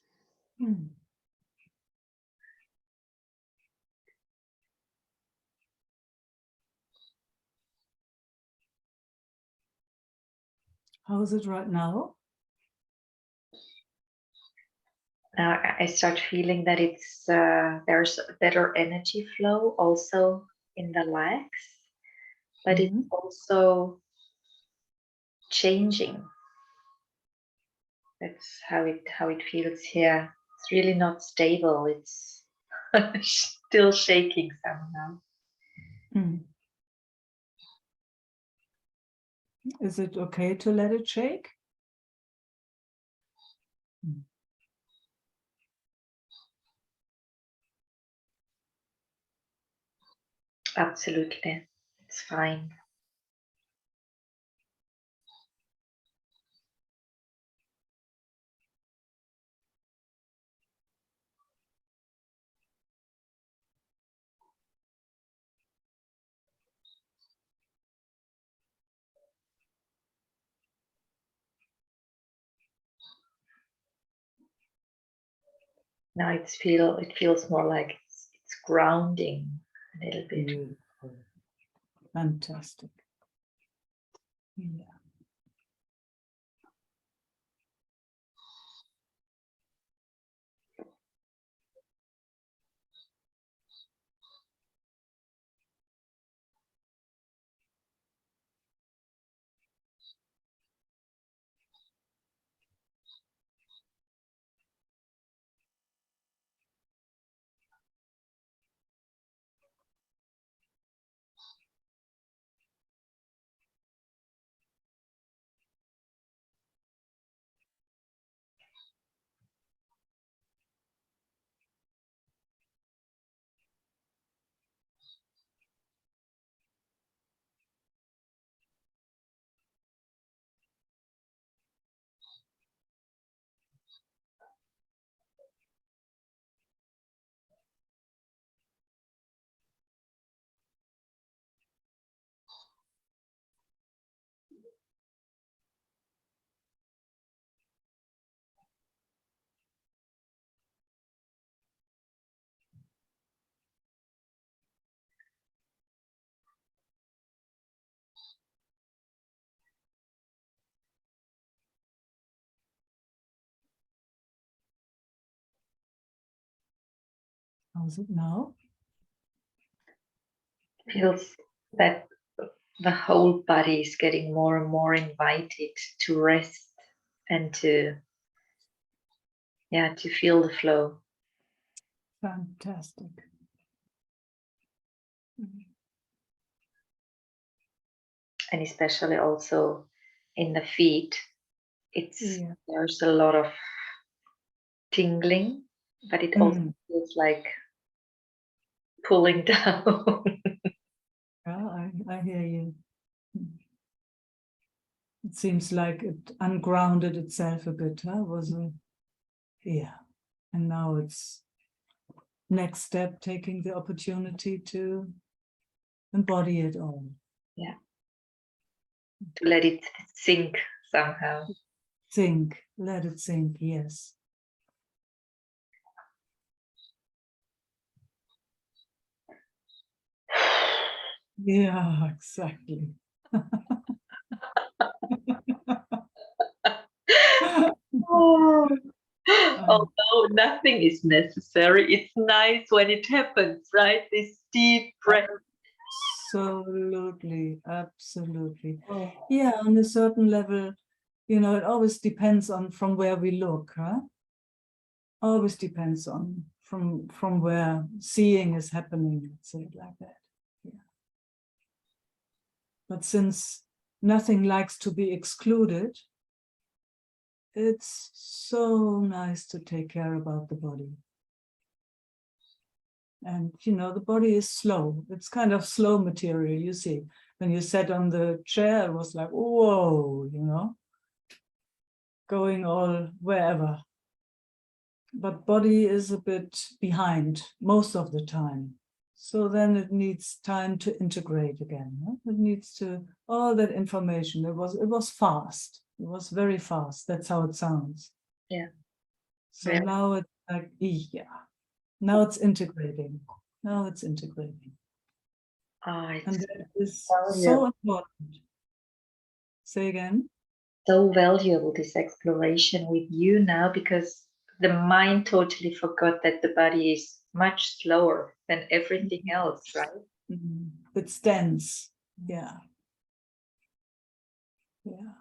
How is it right now? Now I start feeling that it's there's a better energy flow also in the legs, but it's also changing. That's how it feels here. It's really not stable. It's still shaking somehow. Is it okay to let it shake? Absolutely, it's fine. Now it feels more like it's grounding a little bit. Beautiful. Fantastic. Yeah. How's it now? Feels that the whole body is getting more and more invited to rest and to feel the flow. Fantastic. And especially also in the feet, there's a lot of tingling, but it also feels like pulling down. I hear you. It seems like it ungrounded itself a bit, huh? And now it's next step, taking the opportunity to embody it all. Yeah. To let it sink somehow. Sink, let it sink, yes. Yeah, exactly. Although nothing is necessary, it's nice when it happens, right? This deep breath. Absolutely, absolutely. Oh, Yeah, on a certain level, you know, it always depends on from where we look, huh? Always depends on from where seeing is happening, let's say it like that. Yeah. But since nothing likes to be excluded, it's so nice to take care about the body. And you know, the body is slow. It's kind of slow material, you see. When you sat on the chair, it was like, whoa, you know, going all wherever. But body is a bit behind most of the time. So then it needs time to integrate again. Huh? It needs to, all that information, it was fast. It was very fast. That's how it sounds. yeah. So Yeah. now it's like, yeah, now it's integrating. Now it's integrating. Oh, And it's that is valuable. so important. Say again. So valuable, this exploration with you now, because the mind totally forgot that the body is much slower than everything else, right? It's dense. Yeah. Yeah.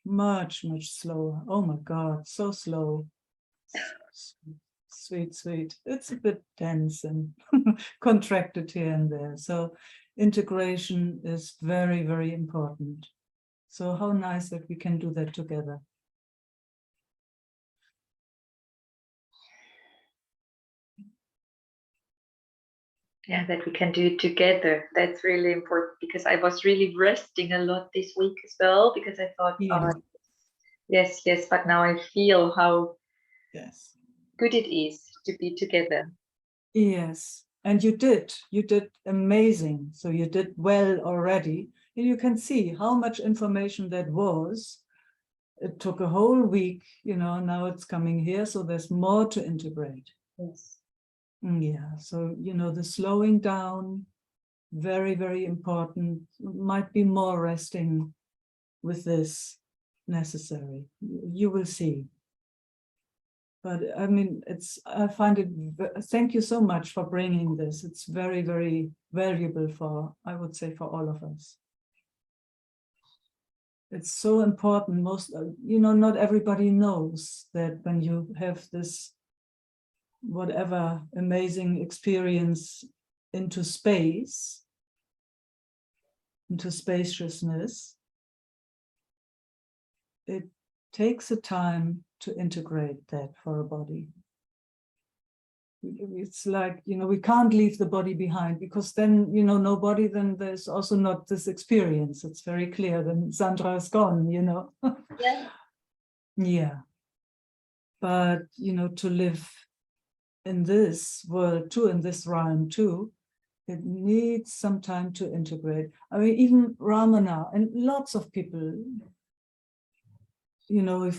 Much, much slower. Oh my God, so slow. Sweet, sweet. It's a bit dense and contracted here and there. So integration is very, very important. So how nice that we can do that together. Yeah, that we can do it together. That's really important, because I was really resting a lot this week as well, because I thought, Yeah. oh, yes, yes, but now I feel how Yes. good it is to be together. Yes. And you did amazing. So you did well already. And you can see how much information that was. It took a whole week, you know, now it's coming here. So there's more to integrate. Yes. Yeah. So, you know, the slowing down, very, very important. Might be more resting with this necessary. You will see. But I mean, I find it, thank you so much for bringing this. It's very, very valuable for, I would say, for all of us. It's so important. Most, you know, not everybody knows that when you have this, whatever amazing experience into space, into spaciousness, it takes a time to integrate that for a body. It's like, you know, we can't leave the body behind, because then, you know, no body, then there's also not this experience. It's very clear. Then Sandra is gone, you know. Yeah. Yeah. But, you know, to live in this world too, in this realm too, it needs some time to integrate. I mean, even Ramana and lots of people, you know,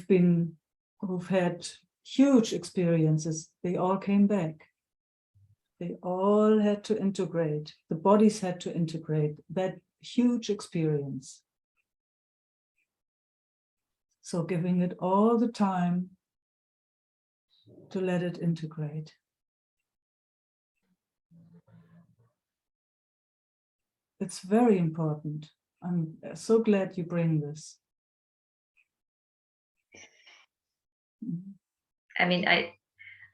who've had huge experiences, they all came back. They all had to integrate. The bodies had to integrate that huge experience. So giving it all the time to let it integrate. It's very important. I'm so glad you bring this. I mean, I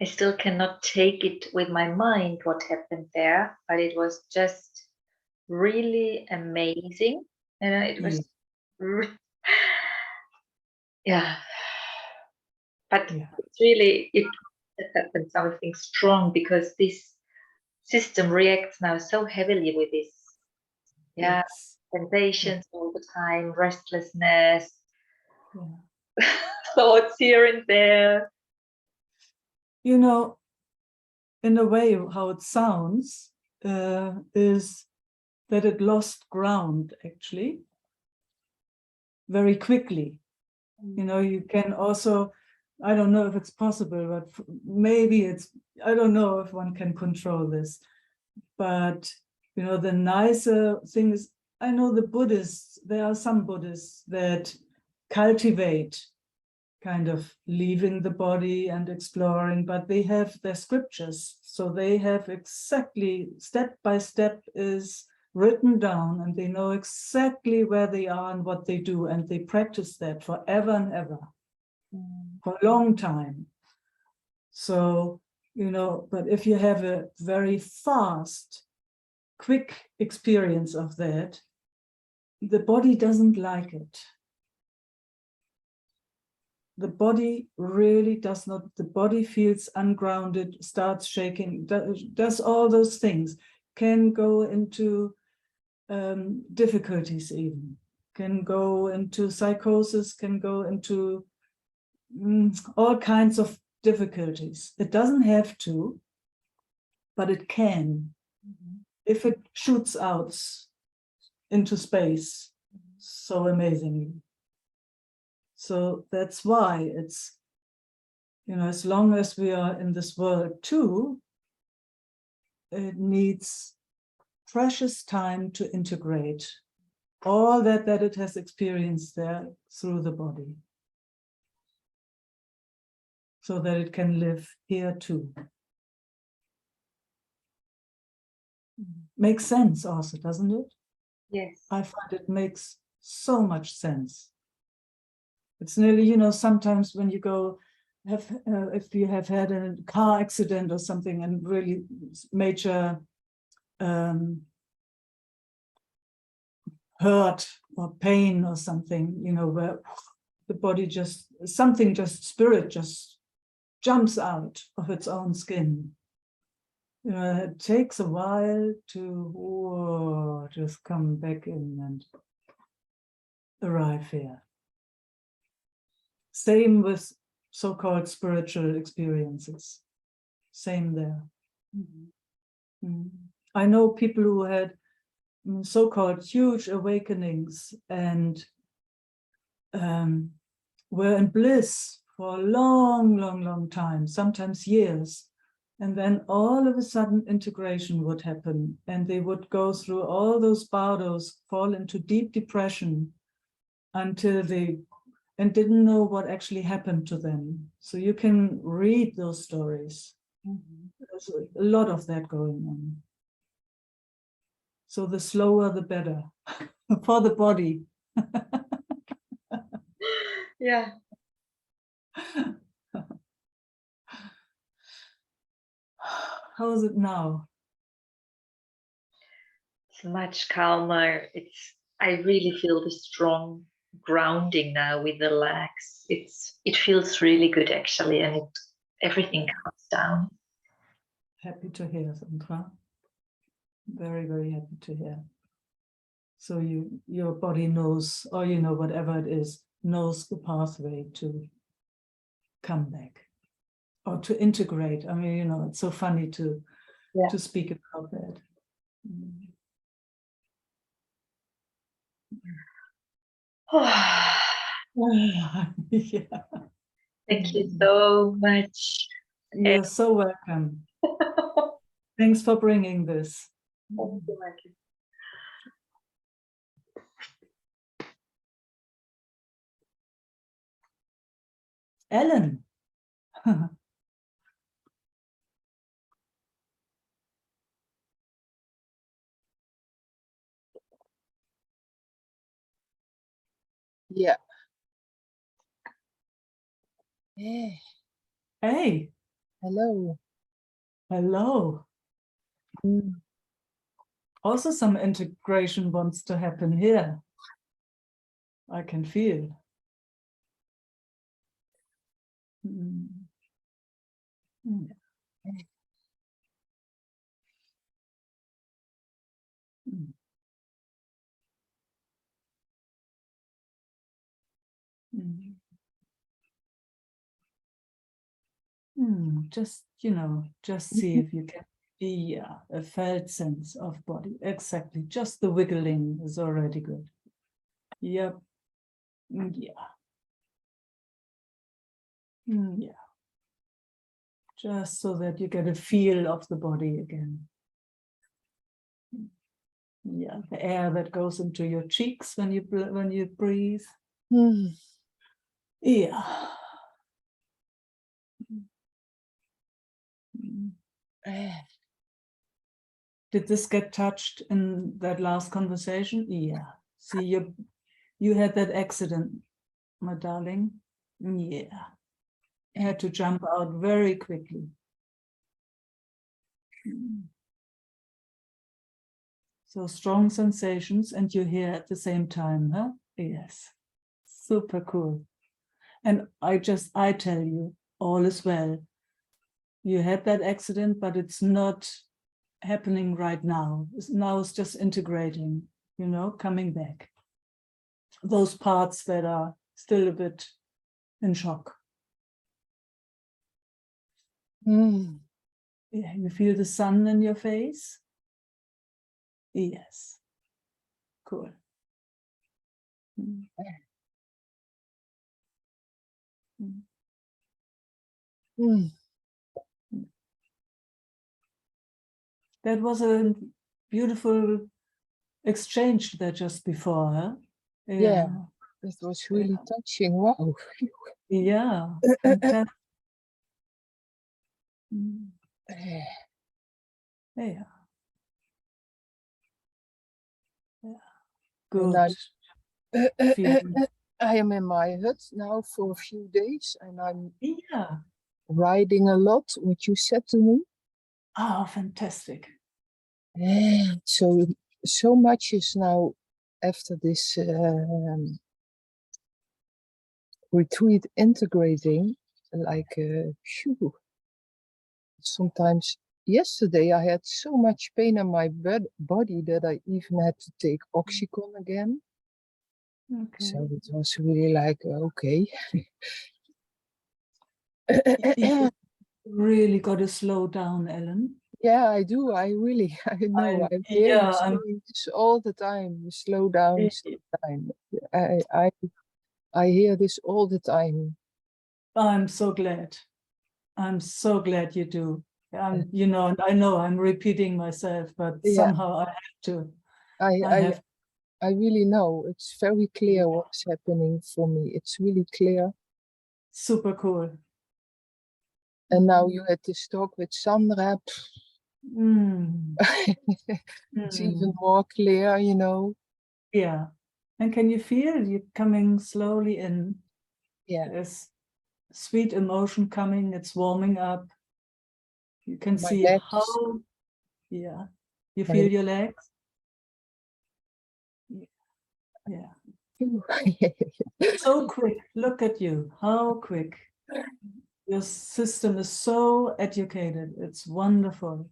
still cannot take it with my mind what happened there, but it was just really amazing. And it was, yeah. But Yeah. it's really, it happened something strong, because this system reacts now so heavily with this, yeah, Yes. sensations all the time, restlessness, Yeah. thoughts here and there. You know, in a way, how it sounds is that it lost ground, actually, very quickly. You know, you can also, I don't know if it's possible, but maybe it's, I don't know if one can control this. But, you know, the nicer thing is, I know the Buddhists, there are some Buddhists that cultivate kind of leaving the body and exploring, but they have their scriptures. So they have exactly step by step is written down, and they know exactly where they are and what they do, and they practice that forever and ever, for a long time. So, you know, but if you have a very fast, quick experience of that, the body doesn't like it. The body really does not, the body feels ungrounded, starts shaking, does all those things, can go into difficulties even, can go into psychosis, can go into all kinds of difficulties. It doesn't have to, but it can. If it shoots out into space so amazingly. So that's why it's, you know, as long as we are in this world too, it needs precious time to integrate all that it has experienced there through the body, so that it can live here too. Makes sense also, doesn't it? Yes. I find it makes so much sense. It's nearly, you know, sometimes when you go, if you have had a car accident or something and really major hurt or pain or something, you know, where the body just, something just, spirit just jumps out of its own skin. You know, it takes a while to just come back in and arrive here. Same with so-called spiritual experiences. Same there. I know people who had so-called huge awakenings and were in bliss for a long time, sometimes years. And then all of a sudden integration would happen, and they would go through all those bardos, fall into deep depression until they didn't know what actually happened to them. So you can read those stories. There's a lot of that going on. So the slower, the better for the body. Yeah. How is it now? It's much calmer. I really feel the strong grounding now with the legs. It feels really good actually, and everything calms down. Happy to hear, Sandra. Very happy to hear. So your body knows, or you know, whatever it is, knows the pathway to come back or to integrate. I mean, you know, it's so funny to speak about that. Yeah. Thank you so much. You're so welcome. Thanks for bringing this. Thank you, Meike. Ellen. Yeah. Hey, Hey, hello. hello. Also some integration wants to happen here. I can feel. Mm. Mm. Mm. Mm. Just, you know, just see if you can be a felt sense of body. Exactly. Just the wiggling is already good. Yep. Yeah. Yeah. Just so that you get a feel of the body again. Yeah, the air that goes into your cheeks when you breathe. Yeah. Did this get touched in that last conversation? Yeah. See, you had that accident, my darling. Yeah. You had to jump out very quickly. So strong sensations, and you're here at the same time, huh? Yes. Super cool. And I tell you, all is well. You had that accident, but it's not happening right now. Now it's just integrating, you know, coming back. Those parts that are still a bit in shock. Mm. Yeah, you feel the sun in your face? Yes. Cool. Mm. Mm. Mm. That was a beautiful exchange there just before, huh? Yeah, it was really touching. Wow. Yeah, fantastic. Mm. Eh, Yeah. Yeah. and Good. Feeling. I am in my hut now for a few days, and I'm Yeah. writing a lot, what you said to me. Oh, fantastic. So much is now after this retreat integrating, like phew. Sometimes yesterday I had so much pain in my body that I even had to take Oxycontin again. Okay. So it was really like okay. You really got to slow down, Ellen. Yeah, I do. I really, I know. I hear you saying this all the time. Slow down, slow down. I hear this all the time. I'm so glad. I'm so glad you do. You know, and I know I'm repeating myself, but Yeah. somehow I have to. I really know. It's very clear what's happening for me. It's really clear. Super cool. And now you had this talk with Sandra. Mm. It's even more clear, you know. Yeah. And can you feel you coming slowly in? Yeah. There's sweet emotion coming, it's warming up. You can My see legs. how, yeah. You My- feel your legs? Yeah. So quick. Look at you. How quick. Your system is so educated. It's wonderful.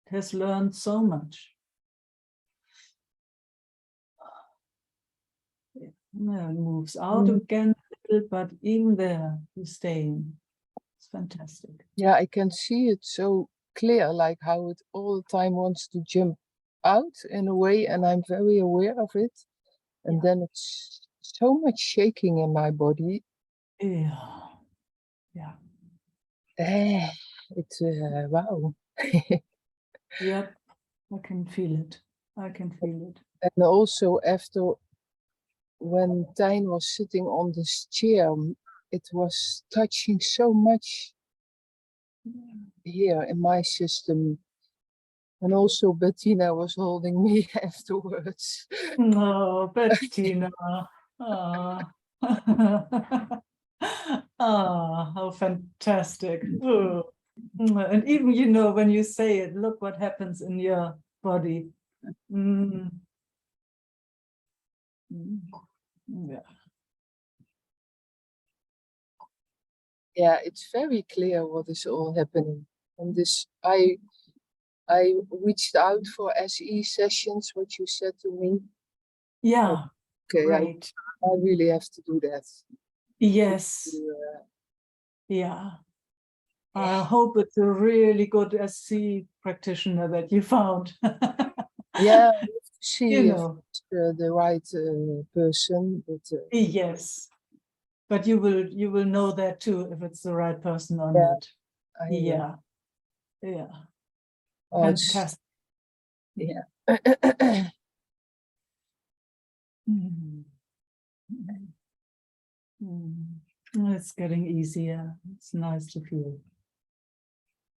It has learned so much. It moves out again a little, but in there, you're staying. It's fantastic. Yeah, I can see it so clear, like how it all the time wants to jump out in a way, and I'm very aware of it. And then it's so much shaking in my body. Yeah. Yeah. It's wow. Yep. I can feel it. I can feel it. And also after when Tijn was sitting on this chair, it was touching so much here in my system. And also Bettina was holding me afterwards. No, Bettina. Ah. Ah, how fantastic. Oh. And even, you know, when you say it, look what happens in your body. Mm. Mm. Yeah. Yeah, it's very clear what is all happening. And this, I reached out for SE sessions, what you said to me. Yeah. Okay, Great. I really have to do that. Yes. Yeah. I hope it's a really good SC practitioner that you found. Yeah, see You if know. it's the right person. But, Yes. But you will know that too, if it's the right person or yeah, not. Yeah. Yeah. Oh, it's, Fantastic. yeah. Mm. Mm. It's getting easier. It's nice to feel.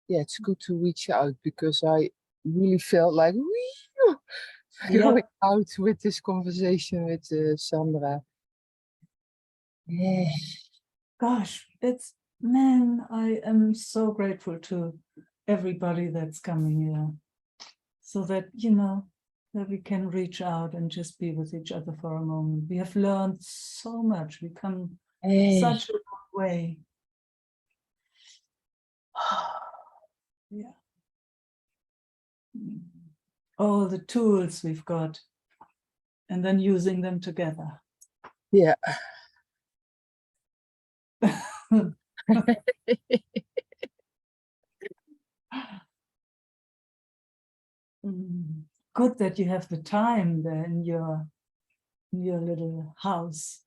Yeah, it's good to reach out because I really felt like whee, Yeah. going out with this conversation with Sandra. Yeah. Gosh, man, I am so grateful to everybody that's coming here. So that, that we can reach out and just be with each other for a moment. We have learned so much. We come such a long way. Yeah. All the tools we've got, and then using them together. Yeah. Good that you have the time there in your little house.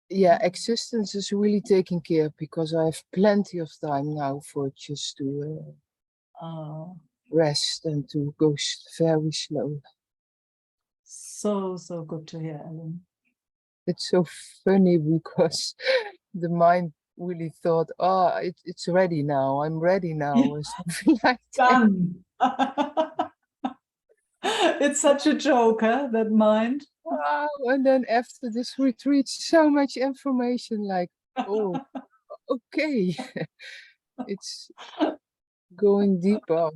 Yeah, existence is really taken care of because I have plenty of time now for just to rest and to go very slow. So good to hear, Ellen. It's so funny because the mind really thought, oh, it's ready now. I'm ready now, or something like that. Done. It's such a joke, huh? That mind. Wow. And then after this retreat, so much information like, oh, okay. It's going deeper.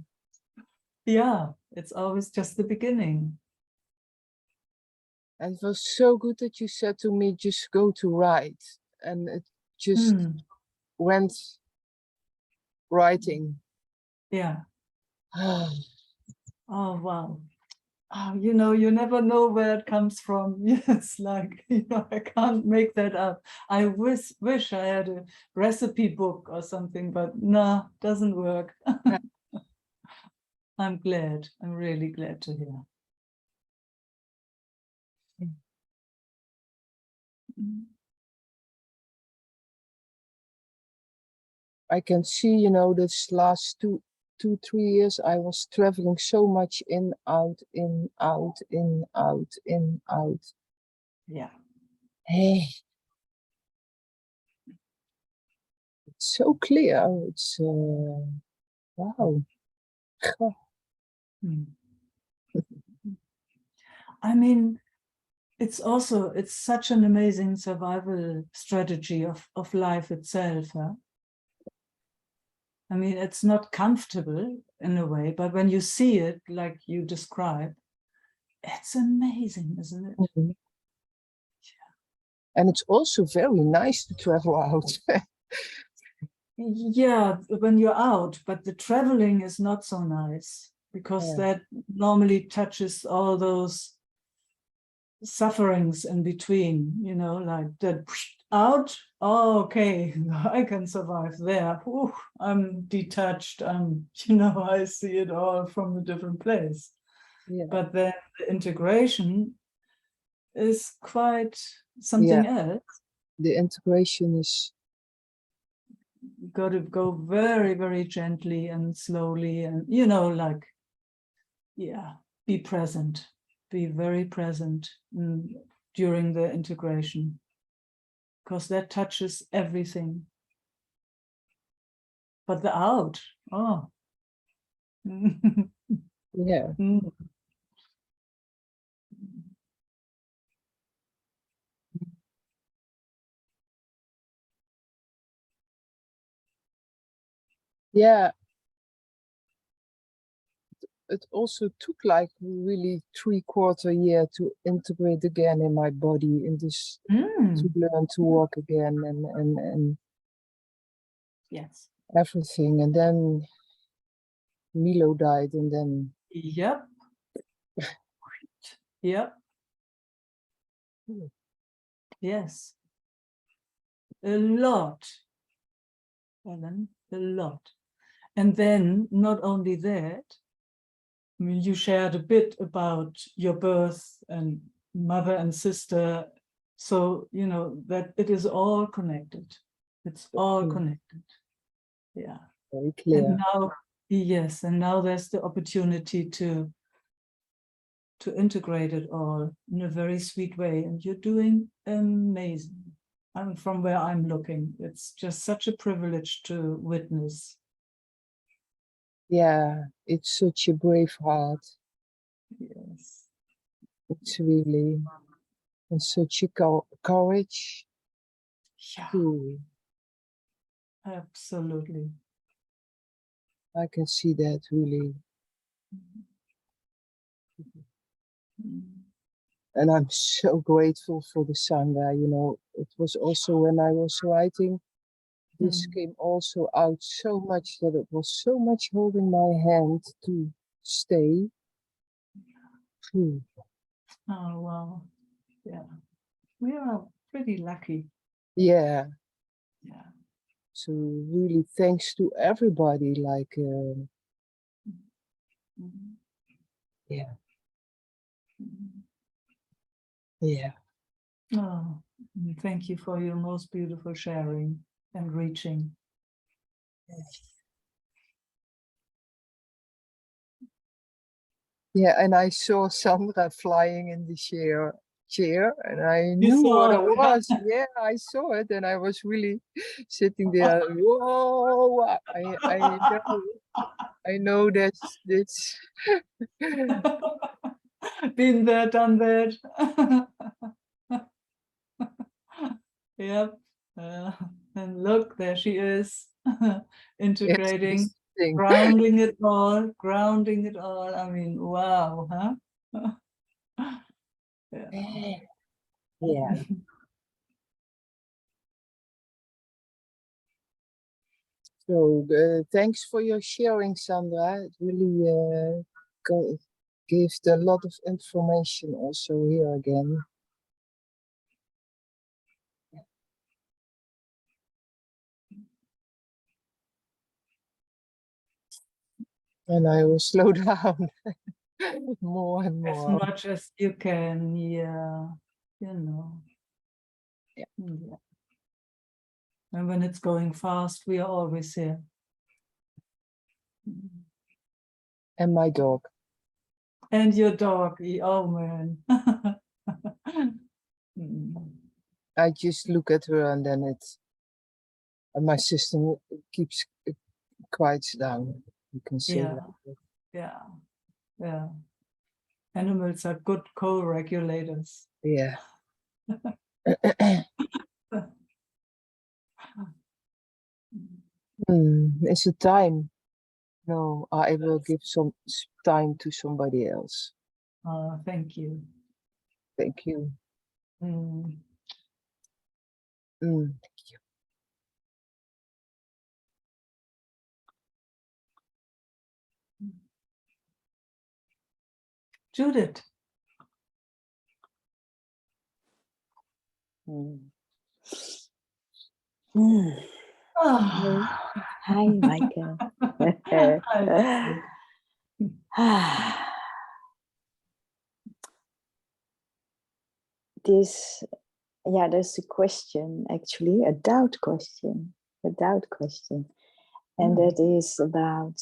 Yeah, it's always just the beginning. And it was so good that you said to me, just go to write. And it just went writing. Yeah. Oh, wow. Oh, you never know where it comes from. It's like, I can't make that up. I wish I had a recipe book or something, but no, doesn't work. I'm glad. I'm really glad to hear. I can see, this last 3 years, I was traveling so much in, out, in, out, in, out, in, out. Yeah. Hey. It's so clear. It's, wow. I mean, it's such an amazing survival strategy of life itself. Huh? I mean, it's not comfortable in a way, but when you see it, like you describe, it's amazing, isn't it? Mm-hmm. And it's also very nice to travel out. Yeah, when you're out, but the traveling is not so nice because that normally touches all those sufferings in between, like that out. Oh, okay, I can survive there. Ooh, I'm detached. I see it all from a different place. Yeah. But then the integration is quite something else. The integration is got to go very, very gently and slowly, and be present, be very present during the integration, because that touches everything. But the out, yeah. Yeah. It also took like really 3/4 year to integrate again in my body, in this to learn to walk again and yes, everything. And then Milo died, and then yep. Yes, a lot, Ellen, a lot. And then not only that, I mean, you shared a bit about your birth and mother and sister. So, that it is all connected. It's all connected. Yeah. Very clear. And now, yes, and now there's the opportunity to integrate it all in a very sweet way. And you're doing amazing. From where I'm looking, it's just such a privilege to witness. Yeah, it's such a brave heart. Yes. It's really, and such a courage Yeah, too. absolutely. I can see that really. Mm. And I'm so grateful for the Sangha, you know. It was also when I was writing, this Mm. came also out so much that it was so much holding my hand to stay. Hmm. Oh, wow. Yeah. We are pretty lucky. Yeah, Yeah. so really thanks to everybody, like, Mhm. yeah, Mhm. yeah. Oh, thank you for your most beautiful sharing and reaching. Yeah, and I saw Sandra flying in the chair, and I You knew what saw it it. was. Yeah, I saw it, and I was really sitting there. Whoa! I know that's Been there, done that. Yep. And look, there she is, integrating, this thing. grounding it all, grounding it all. I mean, wow, huh? Yeah. Yeah. So thanks for your sharing, Sandra. It really gives a lot of information also here again. And I will slow down more and As more. much as you can, yeah, you know. Yeah. Yeah. And when it's going fast, we are always here. And my dog. And your dog, oh man. Mm. I just look at her and then and my system keeps quiets down. You can say Yeah, like that. yeah, yeah. Animals are good co-regulators. Yeah. Is it time? No, I will give some time to somebody else. Thank you. Thank you. Mm. Thank you. Judith. Ah. Hi, Meike. This, yeah, there's a question, actually, a doubt question, and that is about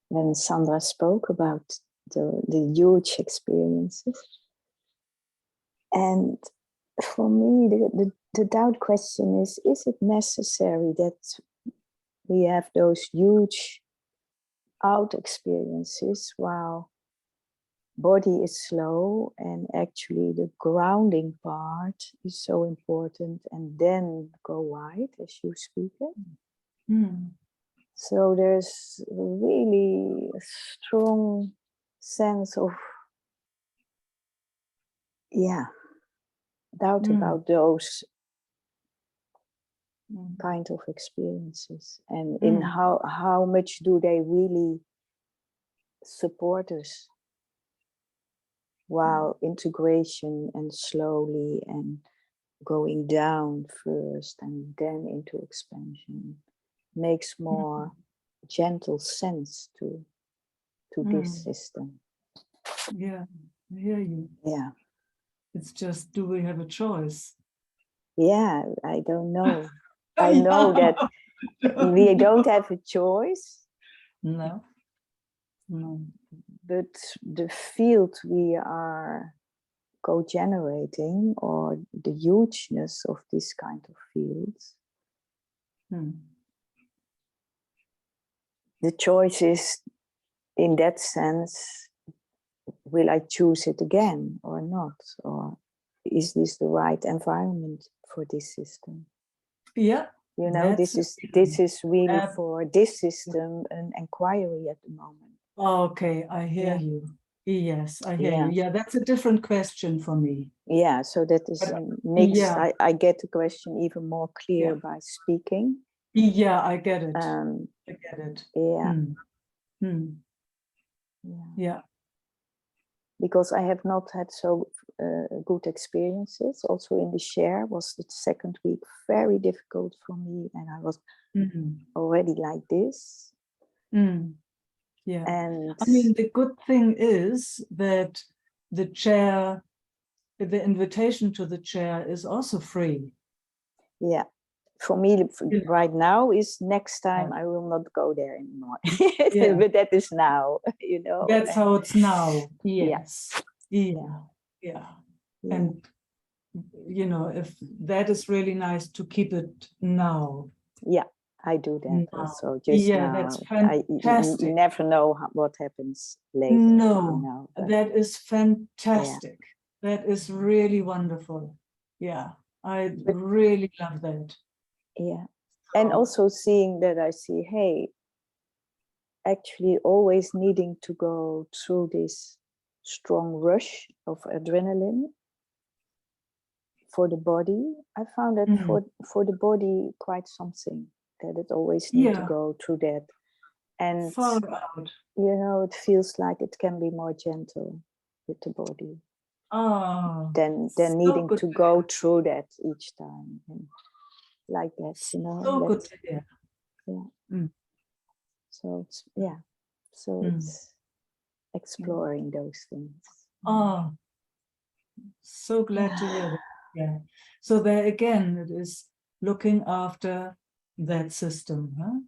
when Sandra spoke about the huge experiences. And for me, the doubt question is it necessary that we have those huge out experiences while body is slow, and actually the grounding part is so important, and then go wide as you speak it. So there's really a strong sense of, doubt about those kind of experiences, and in how much do they really support us while integration and slowly and going down first and then into expansion makes more gentle sense to this system. Yeah, I hear you. Yeah. It's just, do we have a choice? Yeah, I don't know. I know that we don't have a choice. No. No. But the field we are co-generating, or the hugeness of this kind of fields, the choice is, in that sense, will I choose it again or not? Or is this the right environment for this system? Yeah. You know, That's this is really ab- for this system an inquiry at the moment. Okay, I hear Yeah. you. Yes, I hear Yeah. you. Yeah, that's a different question for me. Yeah, so that is But, makes yeah. I get the question even more clear Yeah. by speaking. Yeah, I get it. Um, I get it. yeah, yeah, Yeah. because I have not had so good experiences. Also in the share was the second week very difficult for me, and I was already like this. Yeah. And I mean, the good thing is that the chair, the invitation to the chair is also free. yeah, for me Yeah. right now is next time I will not go there anymore. Yeah. But that is now, you know. That's how it's now. Yeah. Yes. Yeah. Yeah. And, you know, if that is really nice to keep it now. Yeah, I do that Now. also just Yeah, now. that's You fantastic. never know what happens later. No, You know, but that is fantastic. That is really wonderful. Yeah, I really love that. yeah. And So- also seeing that I see, hey, actually always needing to go through this strong rush of adrenaline for the body. I found that for the body quite something, that it always need to Yeah. go through that. And Far out. you know, it feels like it can be more gentle with the body Oh, than so needing good to to go hear. through that each time. And like that, you know. So good to hear. Yeah. So it's So it's exploring those things. Oh, so glad to hear that. Yeah. So there again, it is looking after that system, huh?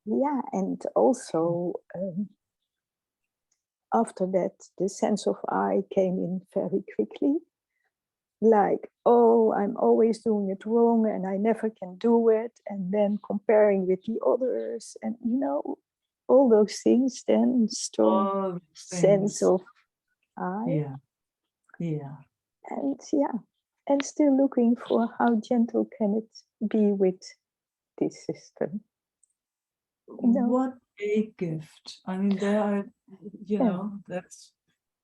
Yeah, and also after that, the sense of I came in very quickly. Like, oh, I'm always doing it wrong and I never can do it. And then comparing with the others and, you know, all those things, then strong All those sense things. of I. Yeah. Yeah. And still looking for how gentle can it be with this system. You know? What a gift. I mean, there are, you know, that's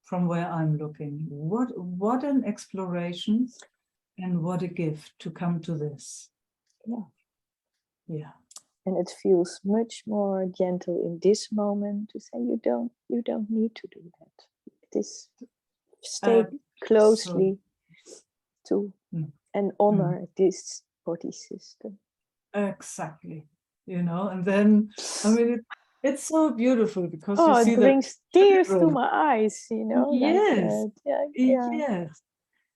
from where I'm looking. What an exploration and what a gift to come to this. Yeah. Yeah. And it feels much more gentle in this moment to say you don't need to do that. It is stay closely to and honor this body system. Exactly. You know, and then I mean it's so beautiful because you see it brings the tears to children. my eyes, you know. Yes. Like Yes.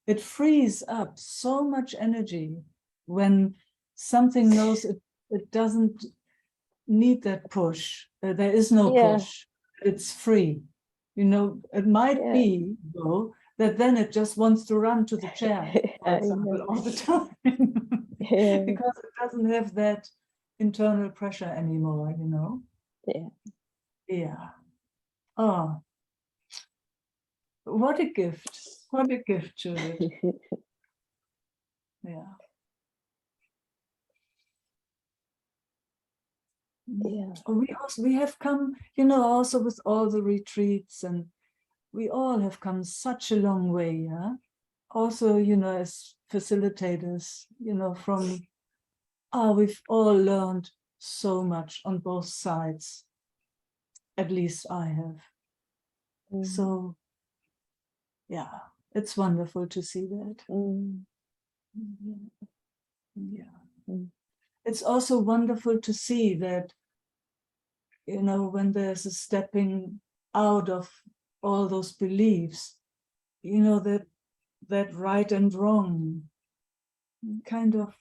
It frees up so much energy when something knows it doesn't need that push. There is no push. It's free. You know, it might be though that then it just wants to run to the chair, for example, all the time. Because it doesn't have that internal pressure anymore, you know. Yeah. Oh, what a gift. What a gift, Judith. Yeah. Yeah. We have come, you know, also with all the retreats, and we all have come such a long way, yeah. Also, you know, as facilitators, you know, from we've all learned so much on both sides. At least I have. So yeah, it's wonderful to see that. Yeah. It's also wonderful to see that, you know, when there's a stepping out of all those beliefs, you know, that right and wrong kind of,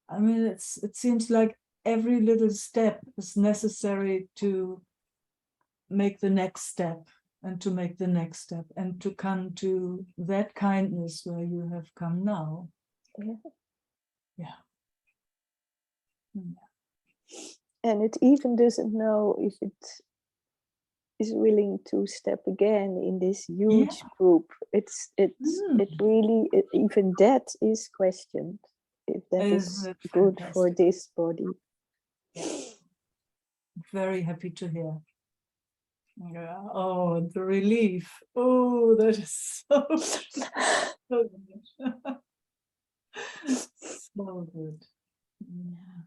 I mean, it seems like every little step is necessary to make the next step and to make the next step and to come to that kindness where you have come now. Yeah. and it even doesn't know if it is willing to step again in this huge group. It really, even that is questioned, if that is Isn't it good for fantastic? this body. Very happy to hear. Yeah. Oh, the relief. Oh, that is so, so good. So good. Yeah.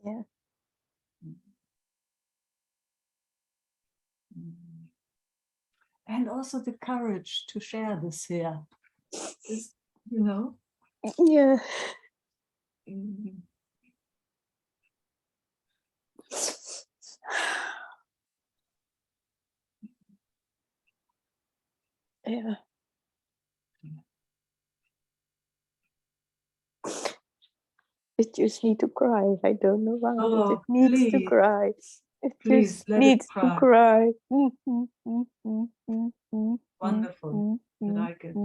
Yeah. And also the courage to share this here. Is, you know. Yeah. Mm. Yeah. It just need to cry. I don't know why, but it Oh, needs to please, cry. It please just let it needs to cry. cry. Wonderful. I like it.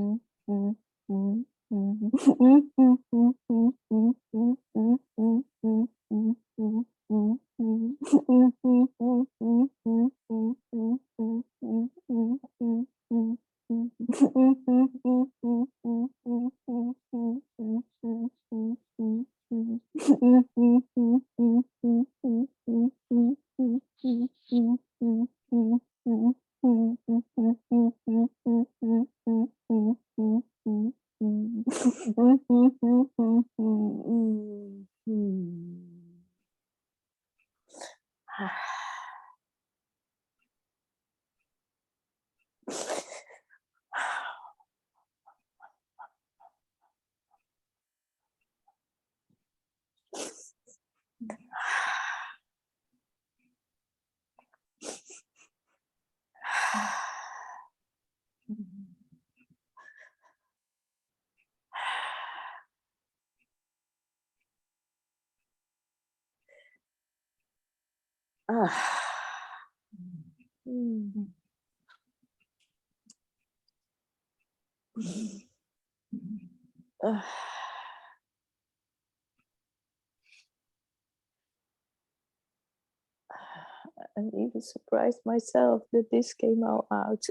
I'm even surprised myself that this came all out.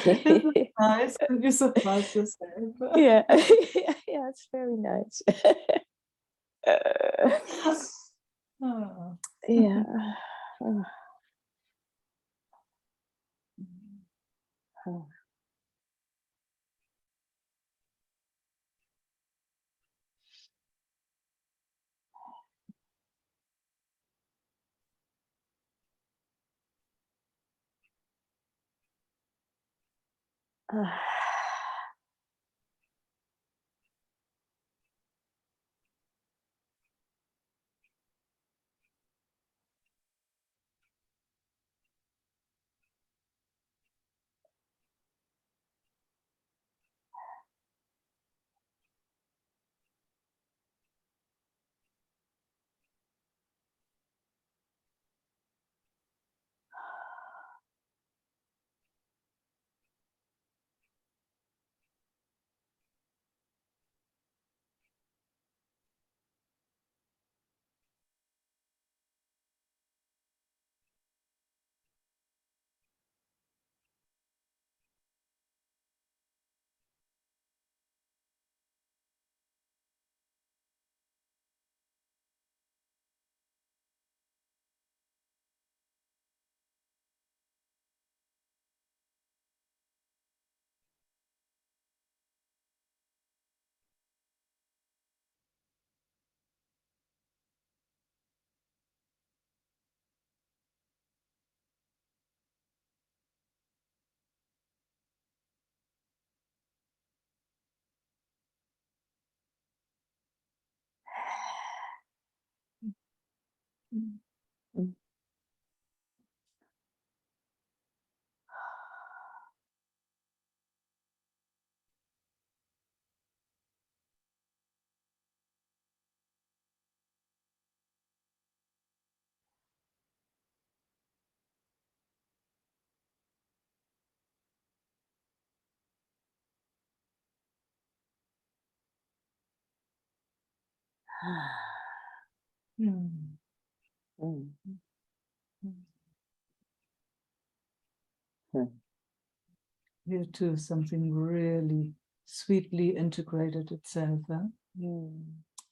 Isn't it nice? Could you surprise yourself? Yeah, yeah, it's very nice. Oh. Yeah. Hmm. Mm. Here too, something really sweetly integrated itself. Huh? Mm.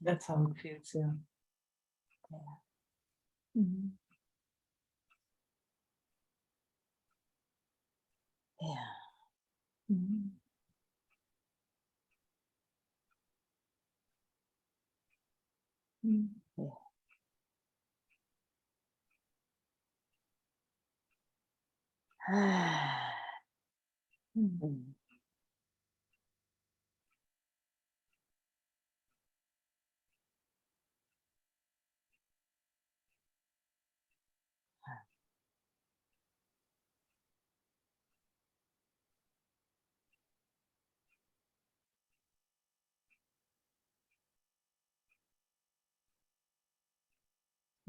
That's how it feels, yeah. Mhm. Yeah. Mhm. Mhm. Mhm. Mm.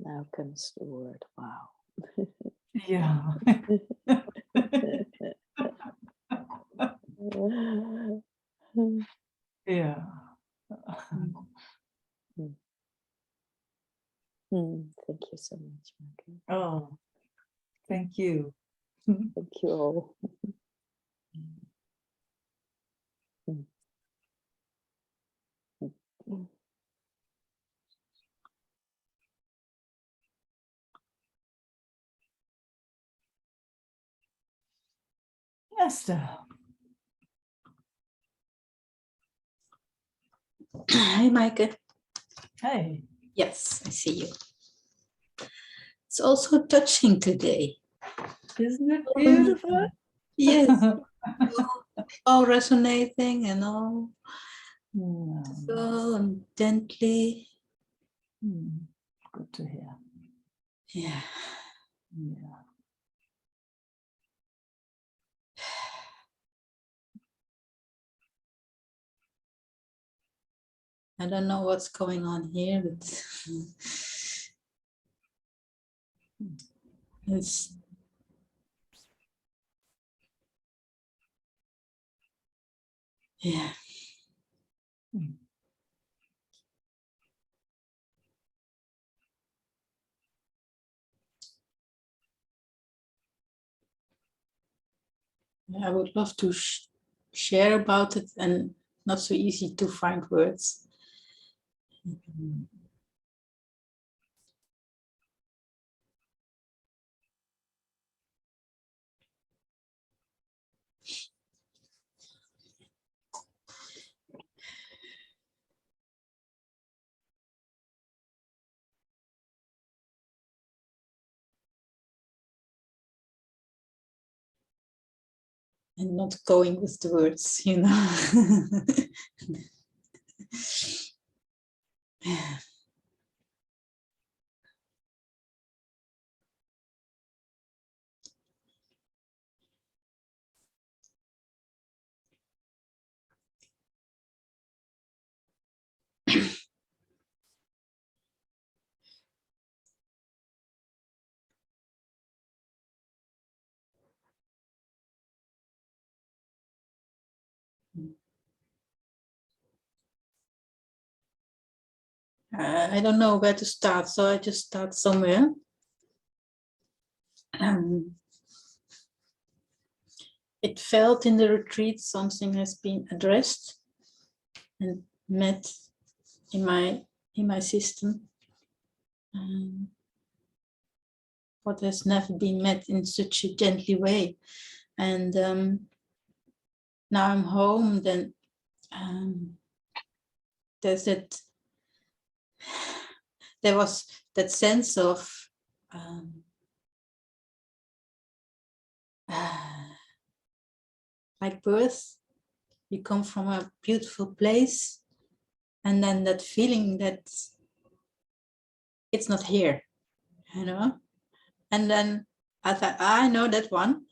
Now comes the word wow. Yeah. Yeah. Thank you so much, Meike. Oh, thank you. Thank you all. Esther. Hi, Meike. Hey. Yes, I see you. It's also touching today. Isn't it beautiful? Yes, all resonating and all No. so gently. Good to hear. Yeah. Yeah. I don't know what's going on here, but it's yeah. I would love to share about it, and not so easy to find words. And not going with the words, you know. I don't know where to start, so I just start somewhere. It felt in the retreat something has been addressed and met in my system. What has never been met in such a gently way. And now I'm home, then there was that sense of like birth. You come from a beautiful place, and then that feeling that it's not here, you know. And then I thought, I know that one.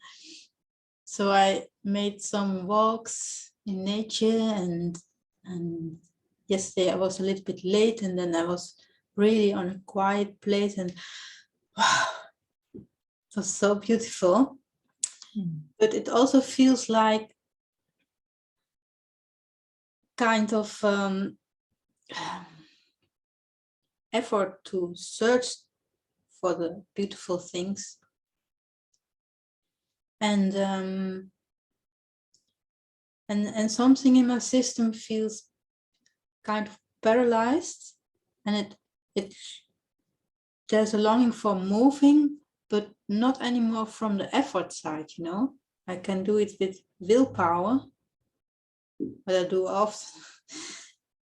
So I made some walks in nature, and yesterday I was a little bit late, and then I was really on a quiet place, and wow, it was so beautiful. But it also feels like kind of effort to search for the beautiful things. And something in my system feels kind of paralyzed, and there's a longing for moving, but not anymore from the effort side, you know. I can do it with willpower, but I do often.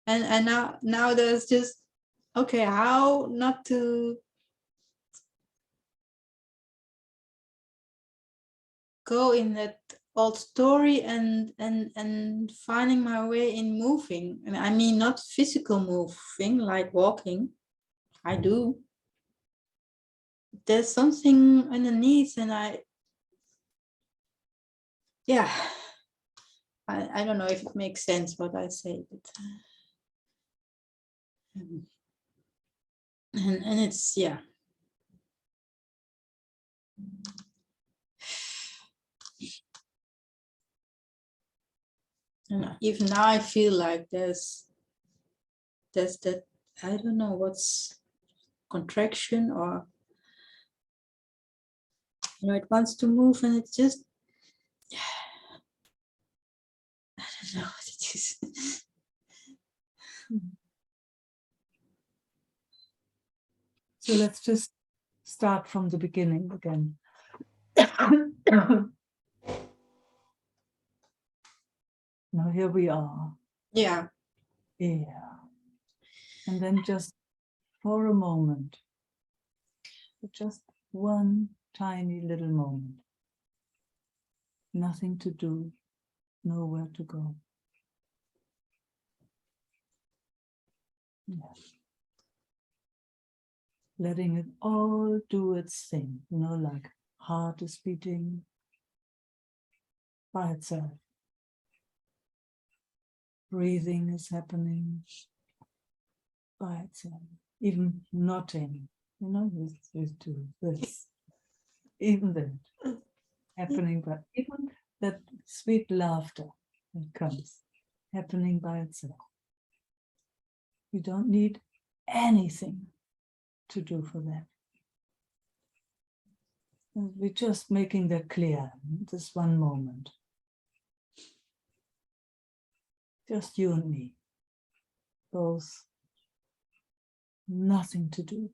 And now there's just, okay, how not to go in that old story and finding my way in moving. And I mean not physical moving like walking. I do. There's something underneath, and I don't know if it makes sense what I say, but and it's and even now I feel like there's that, I don't know what's contraction, or you know, it wants to move and it just I don't know what it is. So let's just start from the beginning again. Now here we are. Yeah. Yeah. And then just for a moment, just one tiny little moment. Nothing to do, nowhere to go. Yes. Letting it all do its thing, you know, like heart is beating by itself. Breathing is happening by itself. Even nodding, you know, we do this. Even that happening, but even that sweet laughter that comes happening by itself. You don't need anything to do for that. And we're just making that clear, this one moment. Just you and me, both, nothing to do.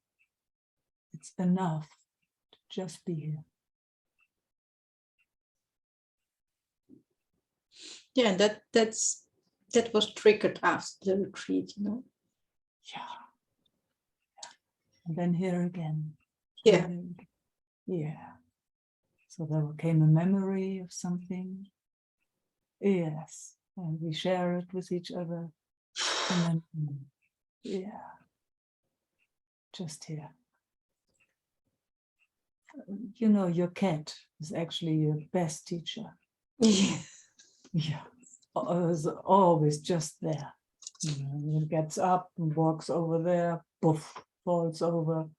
It's enough to just be here. Yeah, that was triggered after the retreat, you know. Yeah. And then here again. Yeah. Yeah. So there came a memory of something. Yes. And we share it with each other. And then, yeah. Just here. You know, your cat is actually your best teacher. Yeah. Yeah. Is always just there. You know, he gets up and walks over there, poof, falls over.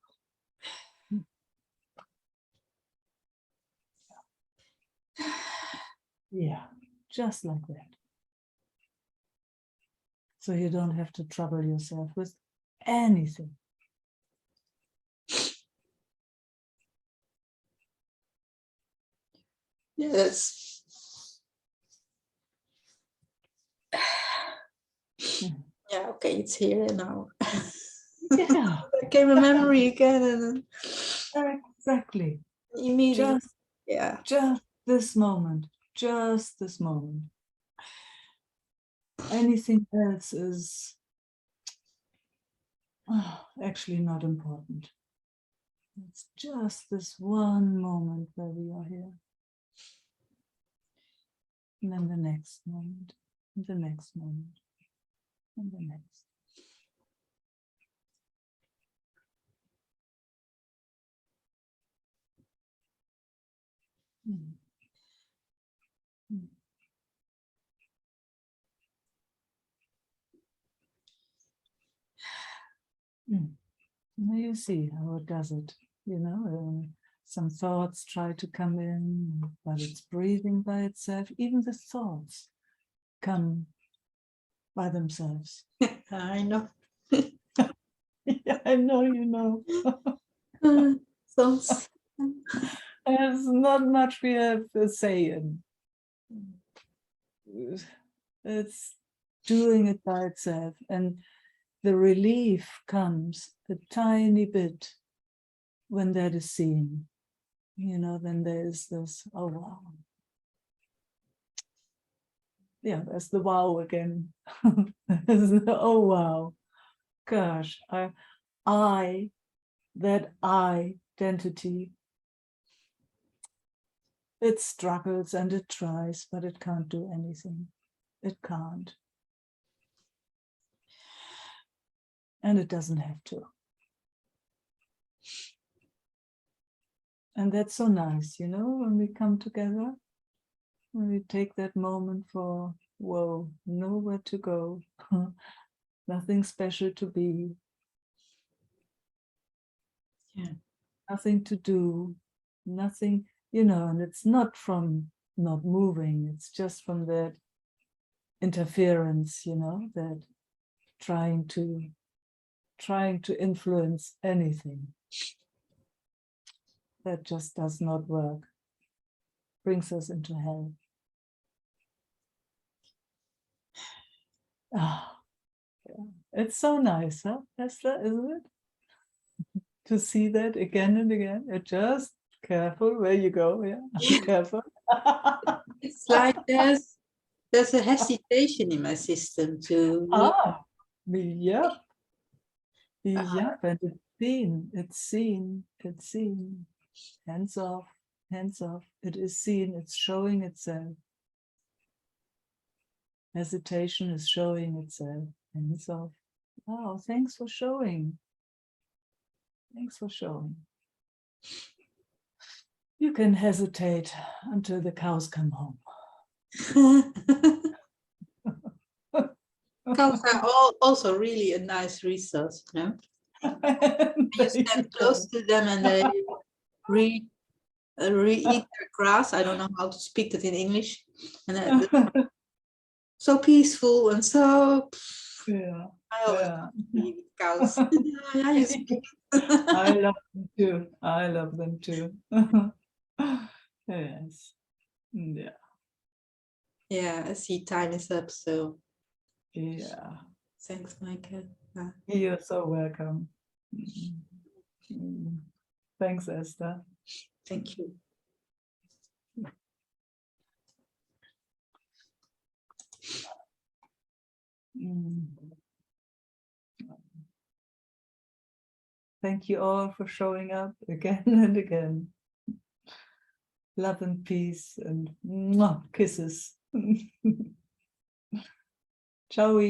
Yeah, just like that. So you don't have to trouble yourself with anything. Yes. Yeah, okay, it's here now. Yeah. There came a memory again, and Exactly. immediately. Just this moment. Just this moment. Anything else is actually not important. It's just this one moment where we are here. And then the next moment, and the next moment, and the next. Mm. Mm. Mm. Now you see how it does it, you know, some thoughts try to come in, but it's breathing by itself. Even the thoughts come by themselves. I know. Yeah, I know, you know. Soms. There's not much we have to say in. It's doing it by itself. And the relief comes a tiny bit when that is seen. You know, then there's this, oh wow. Yeah, there's the wow again. There's the, oh wow. Gosh, that identity, it struggles and it tries, but it can't do anything. It can't. And it doesn't have to. And that's so nice, you know, when we come together, when we take that moment for, whoa, nowhere to go, nothing special to be, Yeah. nothing to do, nothing, you know, and it's not from not moving, it's just from that interference, you know, that trying to influence anything. That just does not work, brings us into hell. Ah, yeah. It's so nice, huh, Esther, isn't it? To see that again and again. It just careful where you go, yeah. Careful. It's like there's a hesitation in my system to Ah, yep. Yep, and it's seen. Hands off, hands off. It is seen, it's showing itself. Hesitation is showing itself. Hands off. Wow, thanks for showing. Thanks for showing. You can hesitate until the cows come home. cows are also really a nice resource, you know. You stand close to them and they re eat their grass. I don't know how to speak that in English. And so peaceful and so. Yeah, I always yeah. see cows. Yeah, you speak. I love them too. I love them too. Yes. Yeah. Yeah, I see time is up. So Yeah. thanks, Meike. You're so welcome. Thanks, Esther. Thank you. Thank you all for showing up again and again. Love and peace and mwah, kisses. Ciao.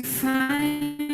Fine.